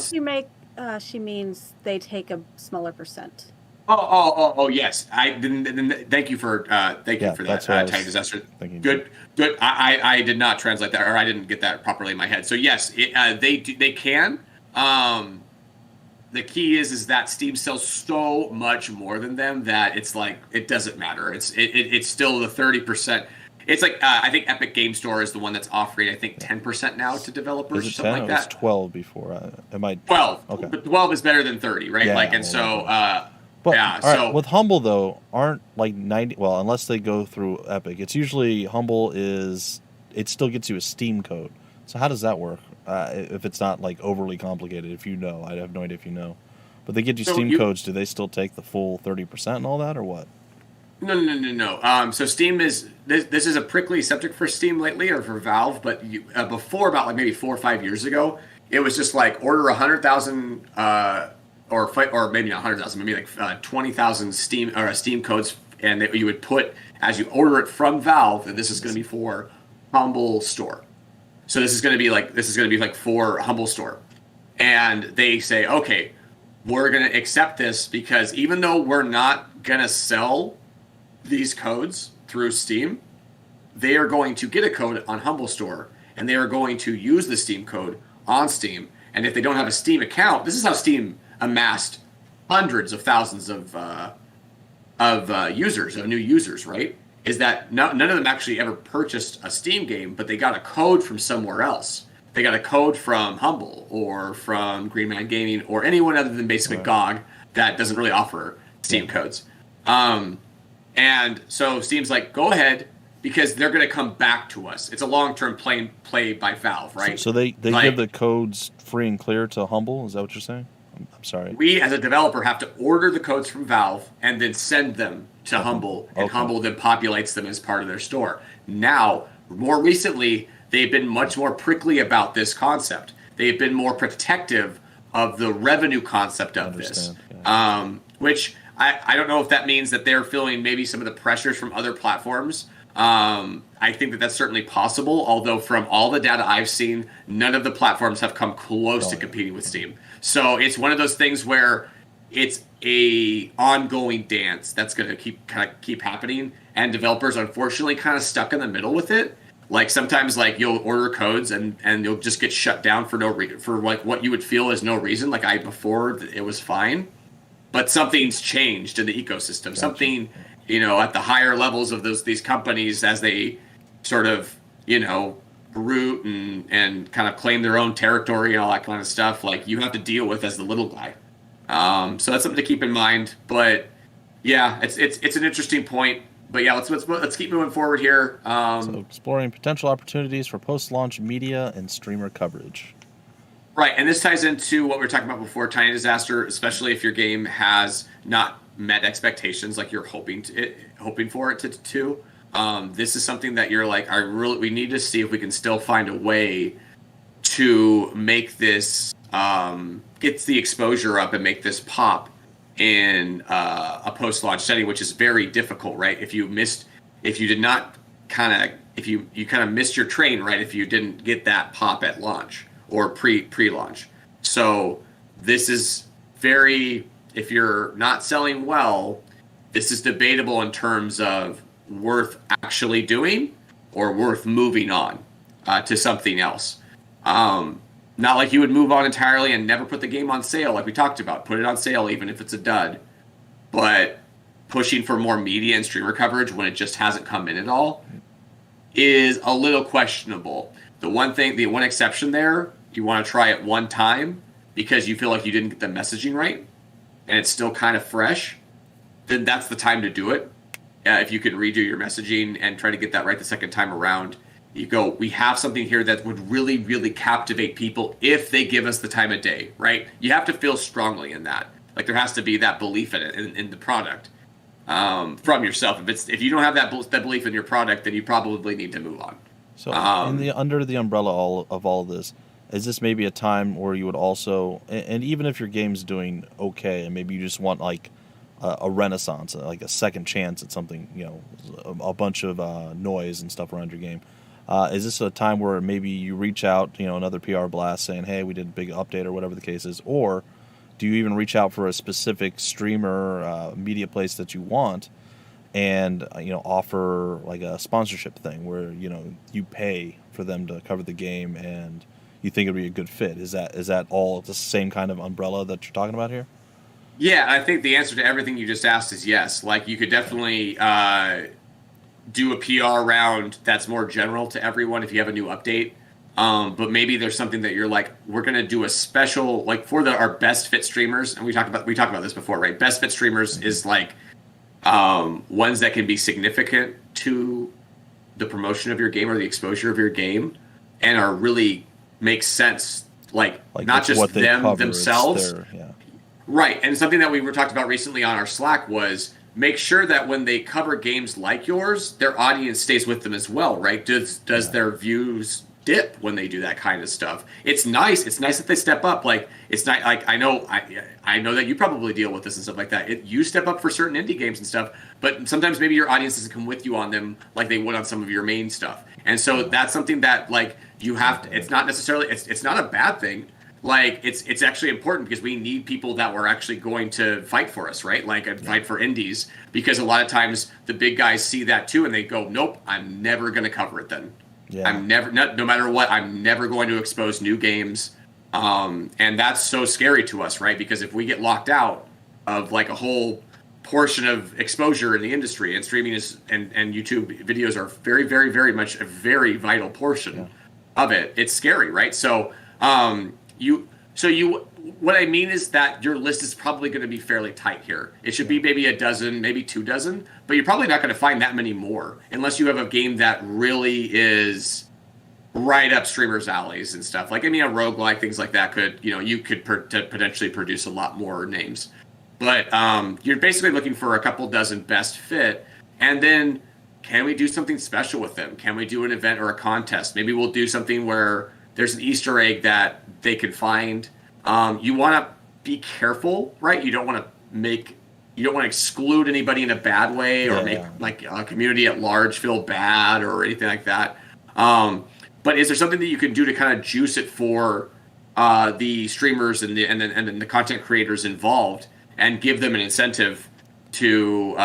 [SPEAKER 3] she means they take a smaller percent.
[SPEAKER 2] Oh, yes. Thank you for that, Time Disaster. Good. I did not translate that, or I didn't get that properly in my head. So yes, they can. The key is that Steam sells so much more than them that it's like it doesn't matter. It's still the 30%. It's like I think Epic Game Store is the one that's offering 10% now to developers or something like that.
[SPEAKER 1] It was 12 before. It might
[SPEAKER 2] 12.
[SPEAKER 1] Okay.
[SPEAKER 2] But 12 is better than 30, right?
[SPEAKER 1] Yeah, But right, with Humble though, aren't like 90? Well, unless they go through Epic, it's usually Humble it still gets you a Steam code. So how does that work? If it's not like overly complicated, if you know, I have no idea if you know. But they get you Steam codes. Do they still take the full 30% and all that, or what?
[SPEAKER 2] No. So Steam is this is a prickly subject for Steam lately, or for Valve. But before, about like maybe 4 or 5 years ago, it was just like order 100,000. Or maybe not 100,000, maybe like 20,000 Steam codes, and that you would put as you order it from Valve, and this is going to be for Humble Store. So this is going to be like for Humble Store, and they say, okay, we're going to accept this because even though we're not going to sell these codes through Steam, they are going to get a code on Humble Store, and they are going to use the Steam code on Steam. And if they don't have a Steam account, this is how Steam amassed hundreds of thousands of new users, right? Is that none of them actually ever purchased a Steam game, but they got a code from somewhere else. They got a code from Humble or from Green Man Gaming or anyone other than basically GOG that doesn't really offer Steam codes. And so Steam's like, go ahead, because they're going to come back to us. It's a long-term play by Valve, right?
[SPEAKER 1] So they give the codes free and clear to Humble? Is that what you're saying? I'm sorry.
[SPEAKER 2] We, as a developer, have to order the codes from Valve and then send them to Humble, and Humble then populates them as part of their store. Now, more recently, they've been much more prickly about this concept. They've been more protective of the revenue concept of this, which I don't know if that means that they're feeling maybe some of the pressures from other platforms. I think that's certainly possible, although from all the data I've seen, none of the platforms have come close to competing with Steam. So it's one of those things where it's a ongoing dance that's going to keep happening, and developers unfortunately kind of stuck in the middle with it, Like sometimes like you'll order codes and you'll just get shut down for no reason, for like what you would feel is no reason. Like before it was fine, but something's changed in the ecosystem. Gotcha. Something, at the higher levels of these companies, as they sort of, root and kind of claim their own territory and all that kind of stuff, like you have to deal with as the little guy. So that's something to keep in mind. But yeah, it's an interesting point. But yeah, let's keep moving forward here.
[SPEAKER 1] So exploring potential opportunities for post-launch media and streamer coverage.
[SPEAKER 2] Right, and this ties into what we were talking about before, Tiny Disaster, especially if your game has not met expectations like you're hoping for it to. This is something that you're like, we need to see if we can still find a way to make this get the exposure up and make this pop in a post-launch setting, which is very difficult, right? If you kind of missed your train, right? If you didn't get that pop at launch or pre-launch. So this is if you're not selling well, this is debatable in terms of worth actually doing or worth moving on to something else. Not like you would move on entirely and never put the game on sale, like we talked about. Put it on sale even if it's a dud. But pushing for more media and streamer coverage when it just hasn't come in at all is a little questionable. The one exception there, you want to try it one time because you feel like you didn't get the messaging right and it's still kind of fresh, then that's the time to do it. If you could redo your messaging and try to get that right the second time around, you go, we have something here that would really, really captivate people if they give us the time of day, right? You have to feel strongly in that. Like there has to be that belief in it, in the product from yourself. If you don't have that belief in your product, then you probably need to move on.
[SPEAKER 1] So under the umbrella of all of this, is this maybe a time where you would also, and even if your game's doing okay, and maybe you just want like a renaissance, like a second chance at something, a bunch of noise and stuff around your game. Is this a time where maybe you reach out, another PR blast saying, hey, we did a big update or whatever the case is, or do you even reach out for a specific streamer media place that you want and, offer like a sponsorship thing where, you pay for them to cover the game and you think it would be a good fit? Is that all the same kind of umbrella that you're talking about here?
[SPEAKER 2] Yeah, I think the answer to everything you just asked is yes. Like you could definitely do a PR round that's more general to everyone if you have a new update. But maybe there's something that you're like, we're gonna do a special like for our best fit streamers, and we talked about this before, right? Best fit streamers is like ones that can be significant to the promotion of your game or the exposure of your game, and are really make sense, like not just them themselves. Right, and something that we were talked about recently on our Slack was make sure that when they cover games like yours, their audience stays with them as well, right? Does their views dip when they do that kind of stuff? It's nice. It's nice that they step up. Like it's not like I know that you probably deal with this and stuff like that. You step up for certain indie games and stuff, but sometimes maybe your audience doesn't come with you on them like they would on some of your main stuff. And so that's something that like you have to. It's not necessarily. It's not a bad thing. Like it's actually important because we need people that were actually going to fight for us, right? Like fight for indies, because a lot of times the big guys see that too and they go, nope, I'm never going to cover it then. Yeah. No matter what, I'm never going to expose new games. And that's so scary to us, right? Because if we get locked out of like a whole portion of exposure in the industry, and streaming and YouTube videos are very, very, very much a very vital portion of it. It's scary, right? So, what I mean is that your list is probably going to be fairly tight here. It should be maybe a dozen, maybe 2 dozen, but you're probably not going to find that many more unless you have a game that really is right up streamers' alleys and stuff. Like, a roguelike, things like that could, you could potentially produce a lot more names. But you're basically looking for a couple dozen best fit, and then can we do something special with them? Can we do an event or a contest? Maybe we'll do something where there's an Easter egg that they can find. You want to be careful, right? You don't want to exclude anybody in a bad way or make like a community at large feel bad or anything like that. But is there something that you can do to kind of juice it for the streamers and the content creators involved and give them an incentive to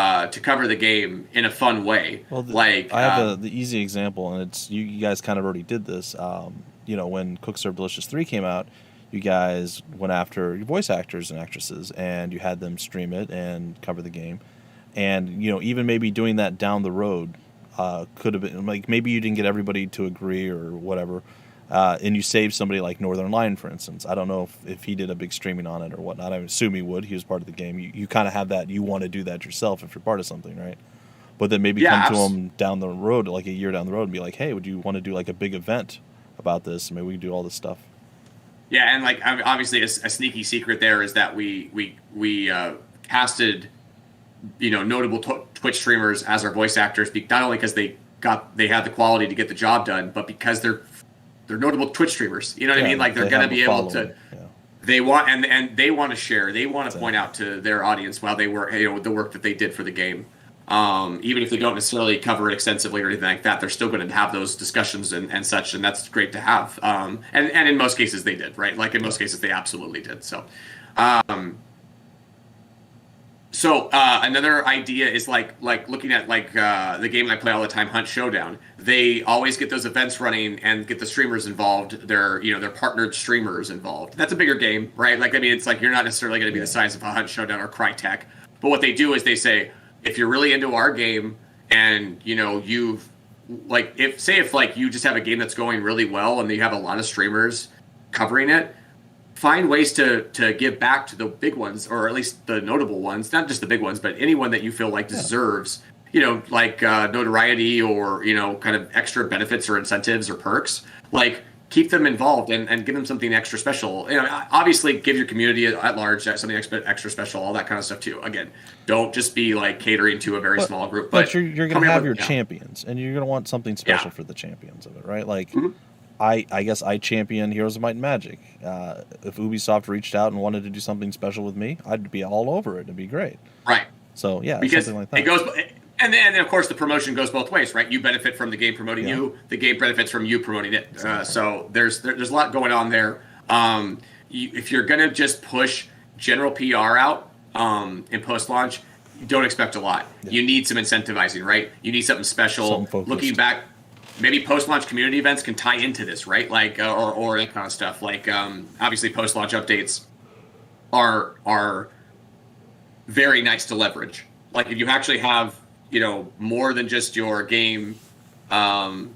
[SPEAKER 2] cover the game in a fun way.
[SPEAKER 1] Well, I have the easy example, and it's you guys kind of already did this. When Cook Serve Delicious 3 came out, you guys went after your voice actors and actresses, and you had them stream it and cover the game. And even maybe doing that down the road could have been like maybe you didn't get everybody to agree or whatever, and you saved somebody like Northern Lion, for instance. I don't know if he did a big streaming on it or whatnot. I assume he would. He was part of the game. You kind of have that. You want to do that yourself if you're part of something, right? But then maybe come to him down the road, like a year down the road, and be like, hey, would you want to do like a big event about this? Maybe we can do all this stuff.
[SPEAKER 2] Yeah, and like obviously a sneaky secret there is that we casted notable Twitch streamers as our voice actors, not only because they had the quality to get the job done, but because they're notable Twitch streamers. You know what I mean? Like they're going to be able to. Yeah. They want and they want to share. They want to point out to their audience while they work, the work that they did for the game. Even if they don't necessarily cover it extensively or anything like that, they're still going to have those discussions and such, and that's great to have. And in most cases they did, right? Like in most cases they absolutely did. So. Another idea is like looking at the game I play all the time, Hunt Showdown. They always get those events running and get the streamers involved. They're partnered streamers involved. That's a bigger game, right? Like it's like you're not necessarily going to be the size of a Hunt Showdown or Crytek, but what they do is they say if you're really into our game and you've if you just have a game that's going really well and you have a lot of streamers covering it. Find ways to give back to the big ones, or at least the notable ones, not just the big ones, but anyone that you feel like deserves, notoriety or, kind of extra benefits or incentives or perks. Like, keep them involved and give them something extra special. Obviously, give your community at large something extra special, all that kind of stuff too. Again, don't just be like catering to a very small group.
[SPEAKER 1] But you're going to have your champions, and you're going to want something special for the champions of it, right? Like. Mm-hmm. I guess I champion Heroes of Might and Magic. If Ubisoft reached out and wanted to do something special with me, I'd be all over it. It'd be great.
[SPEAKER 2] Right.
[SPEAKER 1] So, yeah,
[SPEAKER 2] because
[SPEAKER 1] something like that.
[SPEAKER 2] It goes, and then, of course, the promotion goes both ways, right? You benefit from the game promoting you. The game benefits from you promoting it. Exactly. So there's a lot going on there. If you're going to just push general PR out in post-launch, don't expect a lot. Yeah. You need some incentivizing, right? You need something special. Looking back, maybe post-launch community events can tie into this, right? Like, or that kind of stuff. Like, obviously, post-launch updates are very nice to leverage. Like, if you actually have, more than just your game, 1.0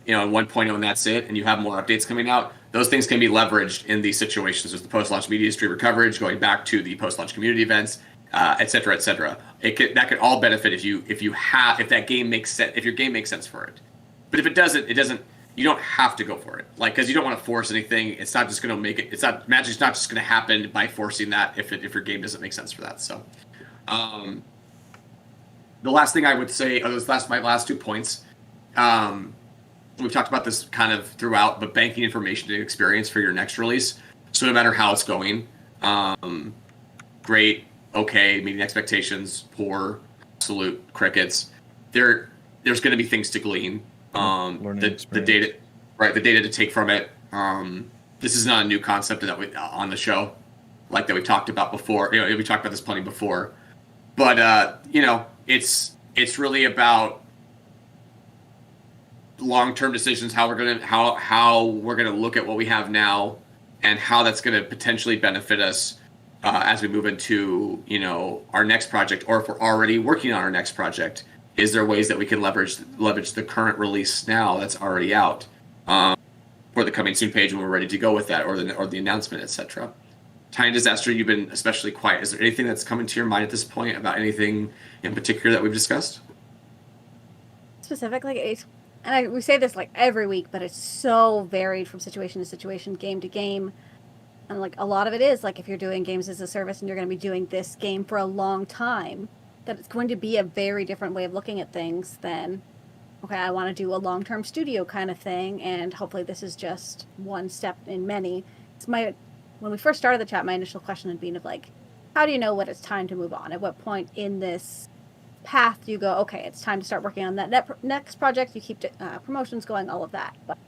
[SPEAKER 2] and that's it, and you have more updates coming out, those things can be leveraged in these situations. There's the post-launch media streamer coverage, going back to the post-launch community events, et cetera, et cetera. That could all benefit if that game makes sense, if your game makes sense for it. But if it doesn't, you don't have to go for it. Like, because you don't want to force anything. It's not just going to make it. Magic's not just going to happen by forcing that if your game doesn't make sense for that. So, the last thing I would say, my last 2 points. We've talked about this kind of throughout, but banking information and experience for your next release. So no matter how it's going, great, okay, meeting expectations, poor, absolute crickets. There's going to be things to glean. The data, right? The data to take from it. This is not a new concept that we on the show, like that we talked about before. We talked about this plenty before, but it's really about long-term decisions. How we're gonna look at what we have now, and how that's gonna potentially benefit us as we move into our next project, or if we're already working on our next project. Is there ways that we can leverage the current release now that's already out for the coming soon page when we're ready to go with that, or the announcement, etc. Tiny Disaster, you've been especially quiet. Is there anything that's coming to your mind at this point about anything in particular that we've discussed?
[SPEAKER 3] Specific, we say this like every week, but it's so varied from situation to situation, game to game. And like a lot of it is like if you're doing games as a service and you're going to be doing this game for a long time, that it's going to be a very different way of looking at things than, okay, I want to do a long-term studio kind of thing, and hopefully this is just one step in many. When we first started the chat, my initial question had been of like, how do you know when it's time to move on? At what point in this path do you go, okay, it's time to start working on that next project, you keep promotions going, all of that. But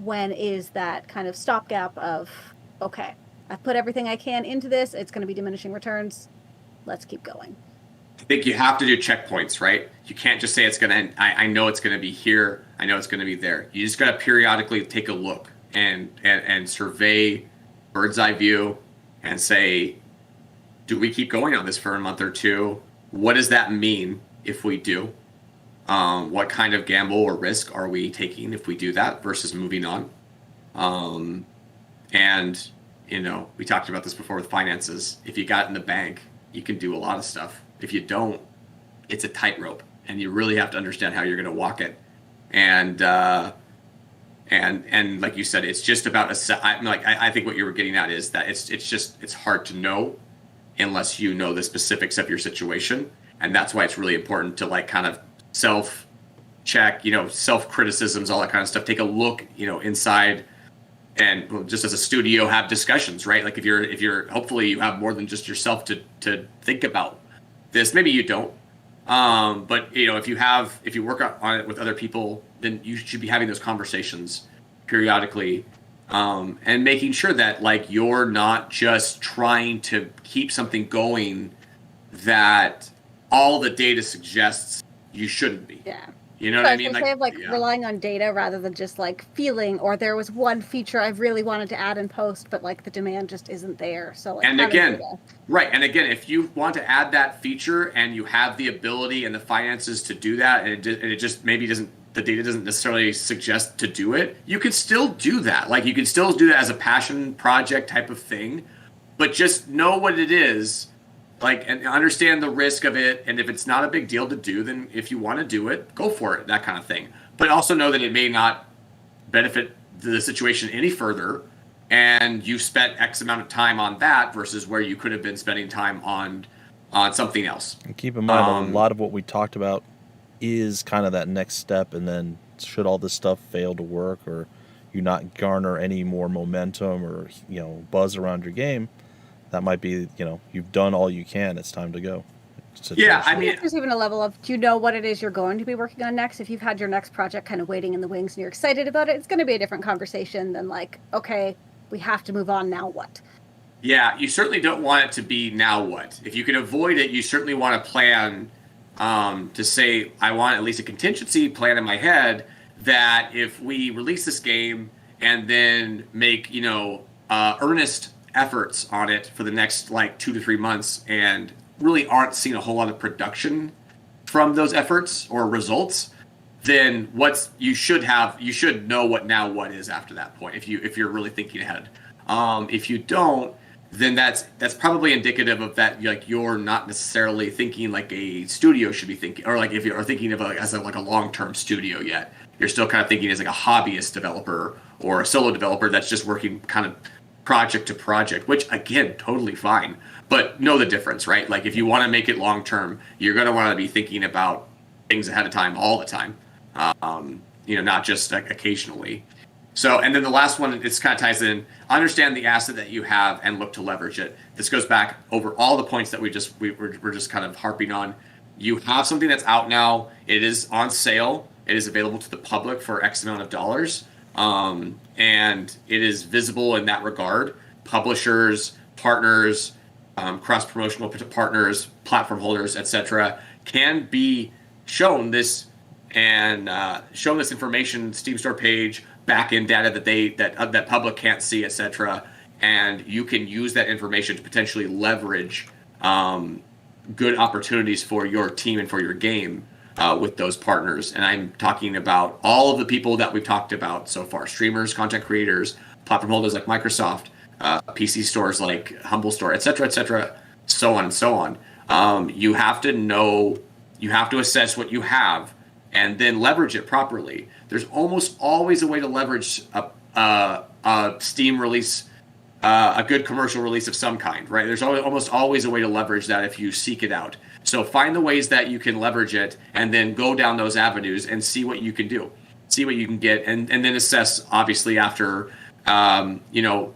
[SPEAKER 3] when is that kind of stopgap of, okay, I've put everything I can into this, it's going to be diminishing returns, let's keep going.
[SPEAKER 2] I think you have to do checkpoints, right? You can't just say it's going to, I know it's going to be here. I know it's going to be there. You just got to periodically take a look and survey, bird's eye view, and say, do we keep going on this for a month or two? What does that mean if we do? What kind of gamble or risk are we taking if we do that versus moving on? And, we talked about this before with finances. If you got it in the bank, you can do a lot of stuff. If you don't, it's a tightrope, and you really have to understand how you're going to walk it. And like you said, it's just about I think what you were getting at is that it's hard to know unless you know the specifics of your situation, and that's why it's really important to kind of self check, self criticisms, all that kind of stuff. Take a look, inside. And just as a studio, have discussions, right? Like if you're hopefully you have more than just yourself to think about this. Maybe you don't, but if you work on it with other people, then you should be having those conversations periodically, and making sure that you're not just trying to keep something going that all the data suggests you shouldn't be.
[SPEAKER 3] Yeah.
[SPEAKER 2] You know what I mean?
[SPEAKER 3] Instead of relying on data rather than just feeling, or there was one feature I really wanted to add in post, but the demand just isn't there. So
[SPEAKER 2] and again, if you want to add that feature and you have the ability and the finances to do that, and it just maybe the data doesn't necessarily suggest to do it, you could still do that. You can still do that as a passion project type of thing, but just know what it is. And understand the risk of it, and if it's not a big deal to do, then if you want to do it, go for it, that kind of thing. But also know that it may not benefit the situation any further, and you spent X amount of time on that versus where you could have been spending time on something else.
[SPEAKER 1] And keep in mind, a lot of what we talked about is kind of that next step, and then should all this stuff fail to work, or you not garner any more momentum or buzz around your game, that might be, you've done all you can. It's time to go.
[SPEAKER 2] Yeah, I mean,
[SPEAKER 3] there's even a level of, do you know what it is you're going to be working on next? If you've had your next project kind of waiting in the wings and you're excited about it, it's going to be a different conversation than okay, we have to move on. Now what?
[SPEAKER 2] Yeah, you certainly don't want it to be now what. If you can avoid it, you certainly want to plan to say, I want at least a contingency plan in my head that if we release this game and then make, earnest efforts on it for the next 2 to 3 months and really aren't seeing a whole lot of production from those efforts or results, then you should know what is after that point if you're really thinking ahead. If you don't, then that's probably indicative of that you're not necessarily thinking like a studio should be thinking, or if you're thinking of as a long-term studio yet. You're still kind of thinking as a hobbyist developer or a solo developer that's just working kind of project to project, which again, totally fine, but know the difference, right? If you want to make it long term, you're going to want to be thinking about things ahead of time all the time, not just occasionally. So, and then the last one, it's kind of ties in, understand the asset that you have and look to leverage it. This goes back over all the points that we're just kind of harping on. You have something that's out now. It is on sale. It is available to the public for X amount of dollars. And it is visible in that regard. Publishers, partners, cross-promotional partners, platform holders, etc., can be shown this and shown this information, Steam Store page, back-end data that public can't see, etc. And you can use that information to potentially leverage good opportunities for your team and for your game. With those partners. And I'm talking about all of the people that we've talked about so far: streamers, content creators, platform holders like Microsoft, PC stores like Humble Store, etc., so on and so on. You have to assess what you have and then leverage it properly. There's almost always a way to leverage a Steam release, a good commercial release of some kind, right? There's almost always a way to leverage that if you seek it out. So find the ways that you can leverage it and then go down those avenues and see what you can do, see what you can get, and then assess, obviously, after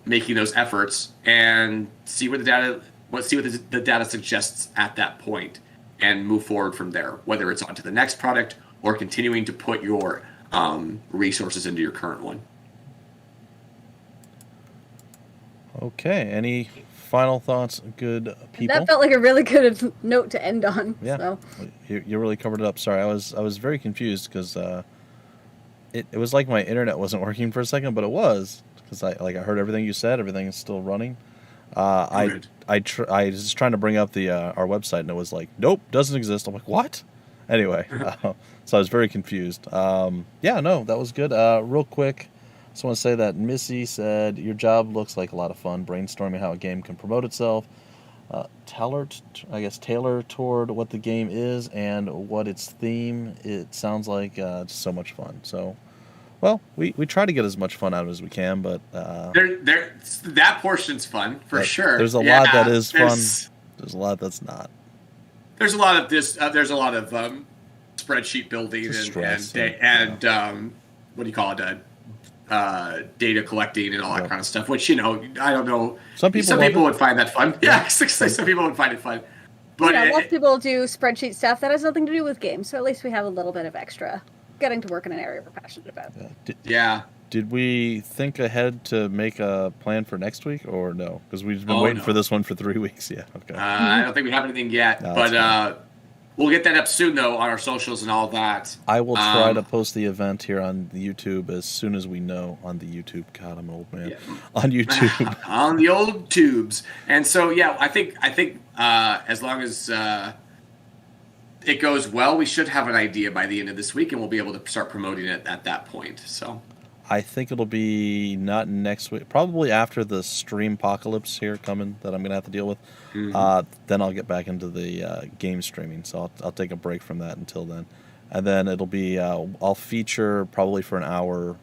[SPEAKER 2] making those efforts, and see what the data suggests at that point, and move forward from there, whether it's onto the next product or continuing to put your resources into your current one.
[SPEAKER 1] Okay. Any final thoughts, good people?
[SPEAKER 3] That felt like a really good note to end on.
[SPEAKER 1] Yeah,
[SPEAKER 3] so.
[SPEAKER 1] you really covered it up. Sorry, I was very confused because it was like my internet wasn't working for a second, but it was because I heard everything you said. Everything is still running. I was just trying to bring up the our website, and it was like, nope, doesn't exist. I'm like, what? Anyway, so I was very confused. Yeah, no, that was good. Real quick, I just want to say that Missy said your job looks like a lot of fun, brainstorming how a game can promote itself. Tailor toward what the game is and what its theme. It sounds like just so much fun. So, well, we try to get as much fun out of it as we can, but
[SPEAKER 2] that portion's fun for sure.
[SPEAKER 1] There's a lot that is fun. There's a lot that's not.
[SPEAKER 2] There's a lot of this. There's a lot of spreadsheet building and what do you call it? Data collecting and all that kind of stuff. Which I don't know. Some people would find that fun. Yeah, some people would find it fun. But
[SPEAKER 3] most people do spreadsheet stuff that has nothing to do with games. So at least we have a little bit of extra getting to work in an area we're passionate about.
[SPEAKER 1] Did we think ahead to make a plan for next week or no? Because we've been waiting for this one for 3 weeks. Yeah. Okay.
[SPEAKER 2] I don't think we have anything yet, but we'll get that up soon though on our socials and all that.
[SPEAKER 1] I will try to post the event here on the YouTube as soon as we know on the YouTube. God, I'm an old man. Yeah. On YouTube.
[SPEAKER 2] On the old tubes. And so I think as long as it goes well, we should have an idea by the end of this week, and we'll be able to start promoting it at that point. So
[SPEAKER 1] I think it'll be not next week, probably after the stream apocalypse here coming that I'm going to have to deal with. Mm-hmm. Then I'll get back into the game streaming, so I'll take a break from that until then. And then it'll be, I'll feature probably for an hour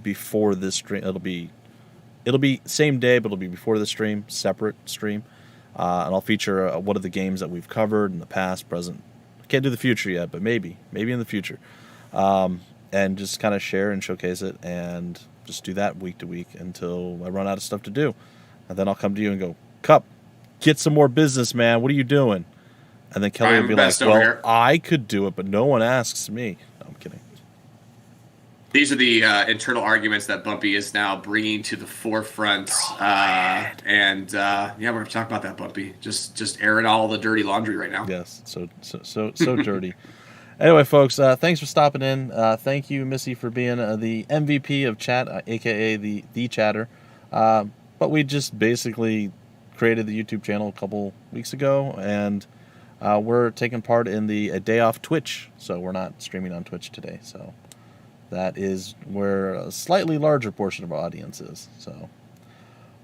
[SPEAKER 1] before this stream. It'll be same day, but it'll be before the stream, separate stream. And I'll feature what are the games that we've covered in the past, present. I can't do the future yet, but maybe in the future. And just kind of share and showcase it and just do that week to week until I run out of stuff to do. And then I'll come to you and go, Cup, get some more business, man. What are you doing? And then Kelly will be like, well, I could do it, but no one asks me. No, I'm kidding.
[SPEAKER 2] These are the internal arguments that Bumpy is now bringing to the forefront. We're going to talk about that, Bumpy. Just airing all the dirty laundry right now.
[SPEAKER 1] Yes, so dirty. Anyway, folks, thanks for stopping in. Thank you, Missy, for being the MVP of chat, a.k.a. the chatter. But we just basically created the YouTube channel a couple weeks ago, and we're taking part in the Day Off Twitch, so we're not streaming on Twitch today. So that is where a slightly larger portion of our audience is. So,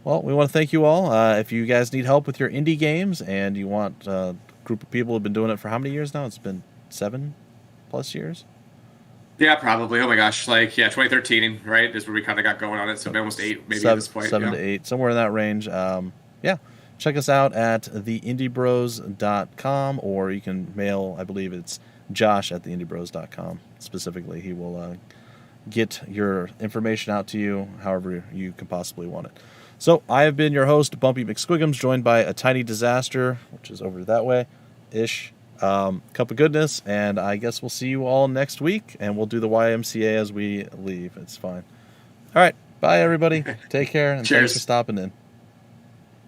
[SPEAKER 1] well, we want to thank you all. If you guys need help with your indie games and you want a group of people who have been doing it for how many years now? It's been 7+ years.
[SPEAKER 2] Yeah, probably. Oh my gosh, 2013, right? Is where we kind of got going on it. So almost 8, maybe at this point.
[SPEAKER 1] 7 to 8, somewhere in that range. Check us out at theindiebros.com, or you can mail. I believe it's Josh at theindiebros.com specifically. He will get your information out to you however you can possibly want it. So I have been your host, Bumpy McSquigums, joined by a tiny disaster, which is over that way ish. Cupogoodness, and I guess we'll see you all next week, and we'll do the YMCA as we leave. It's fine. All right, bye everybody. Take care, and thanks for stopping in.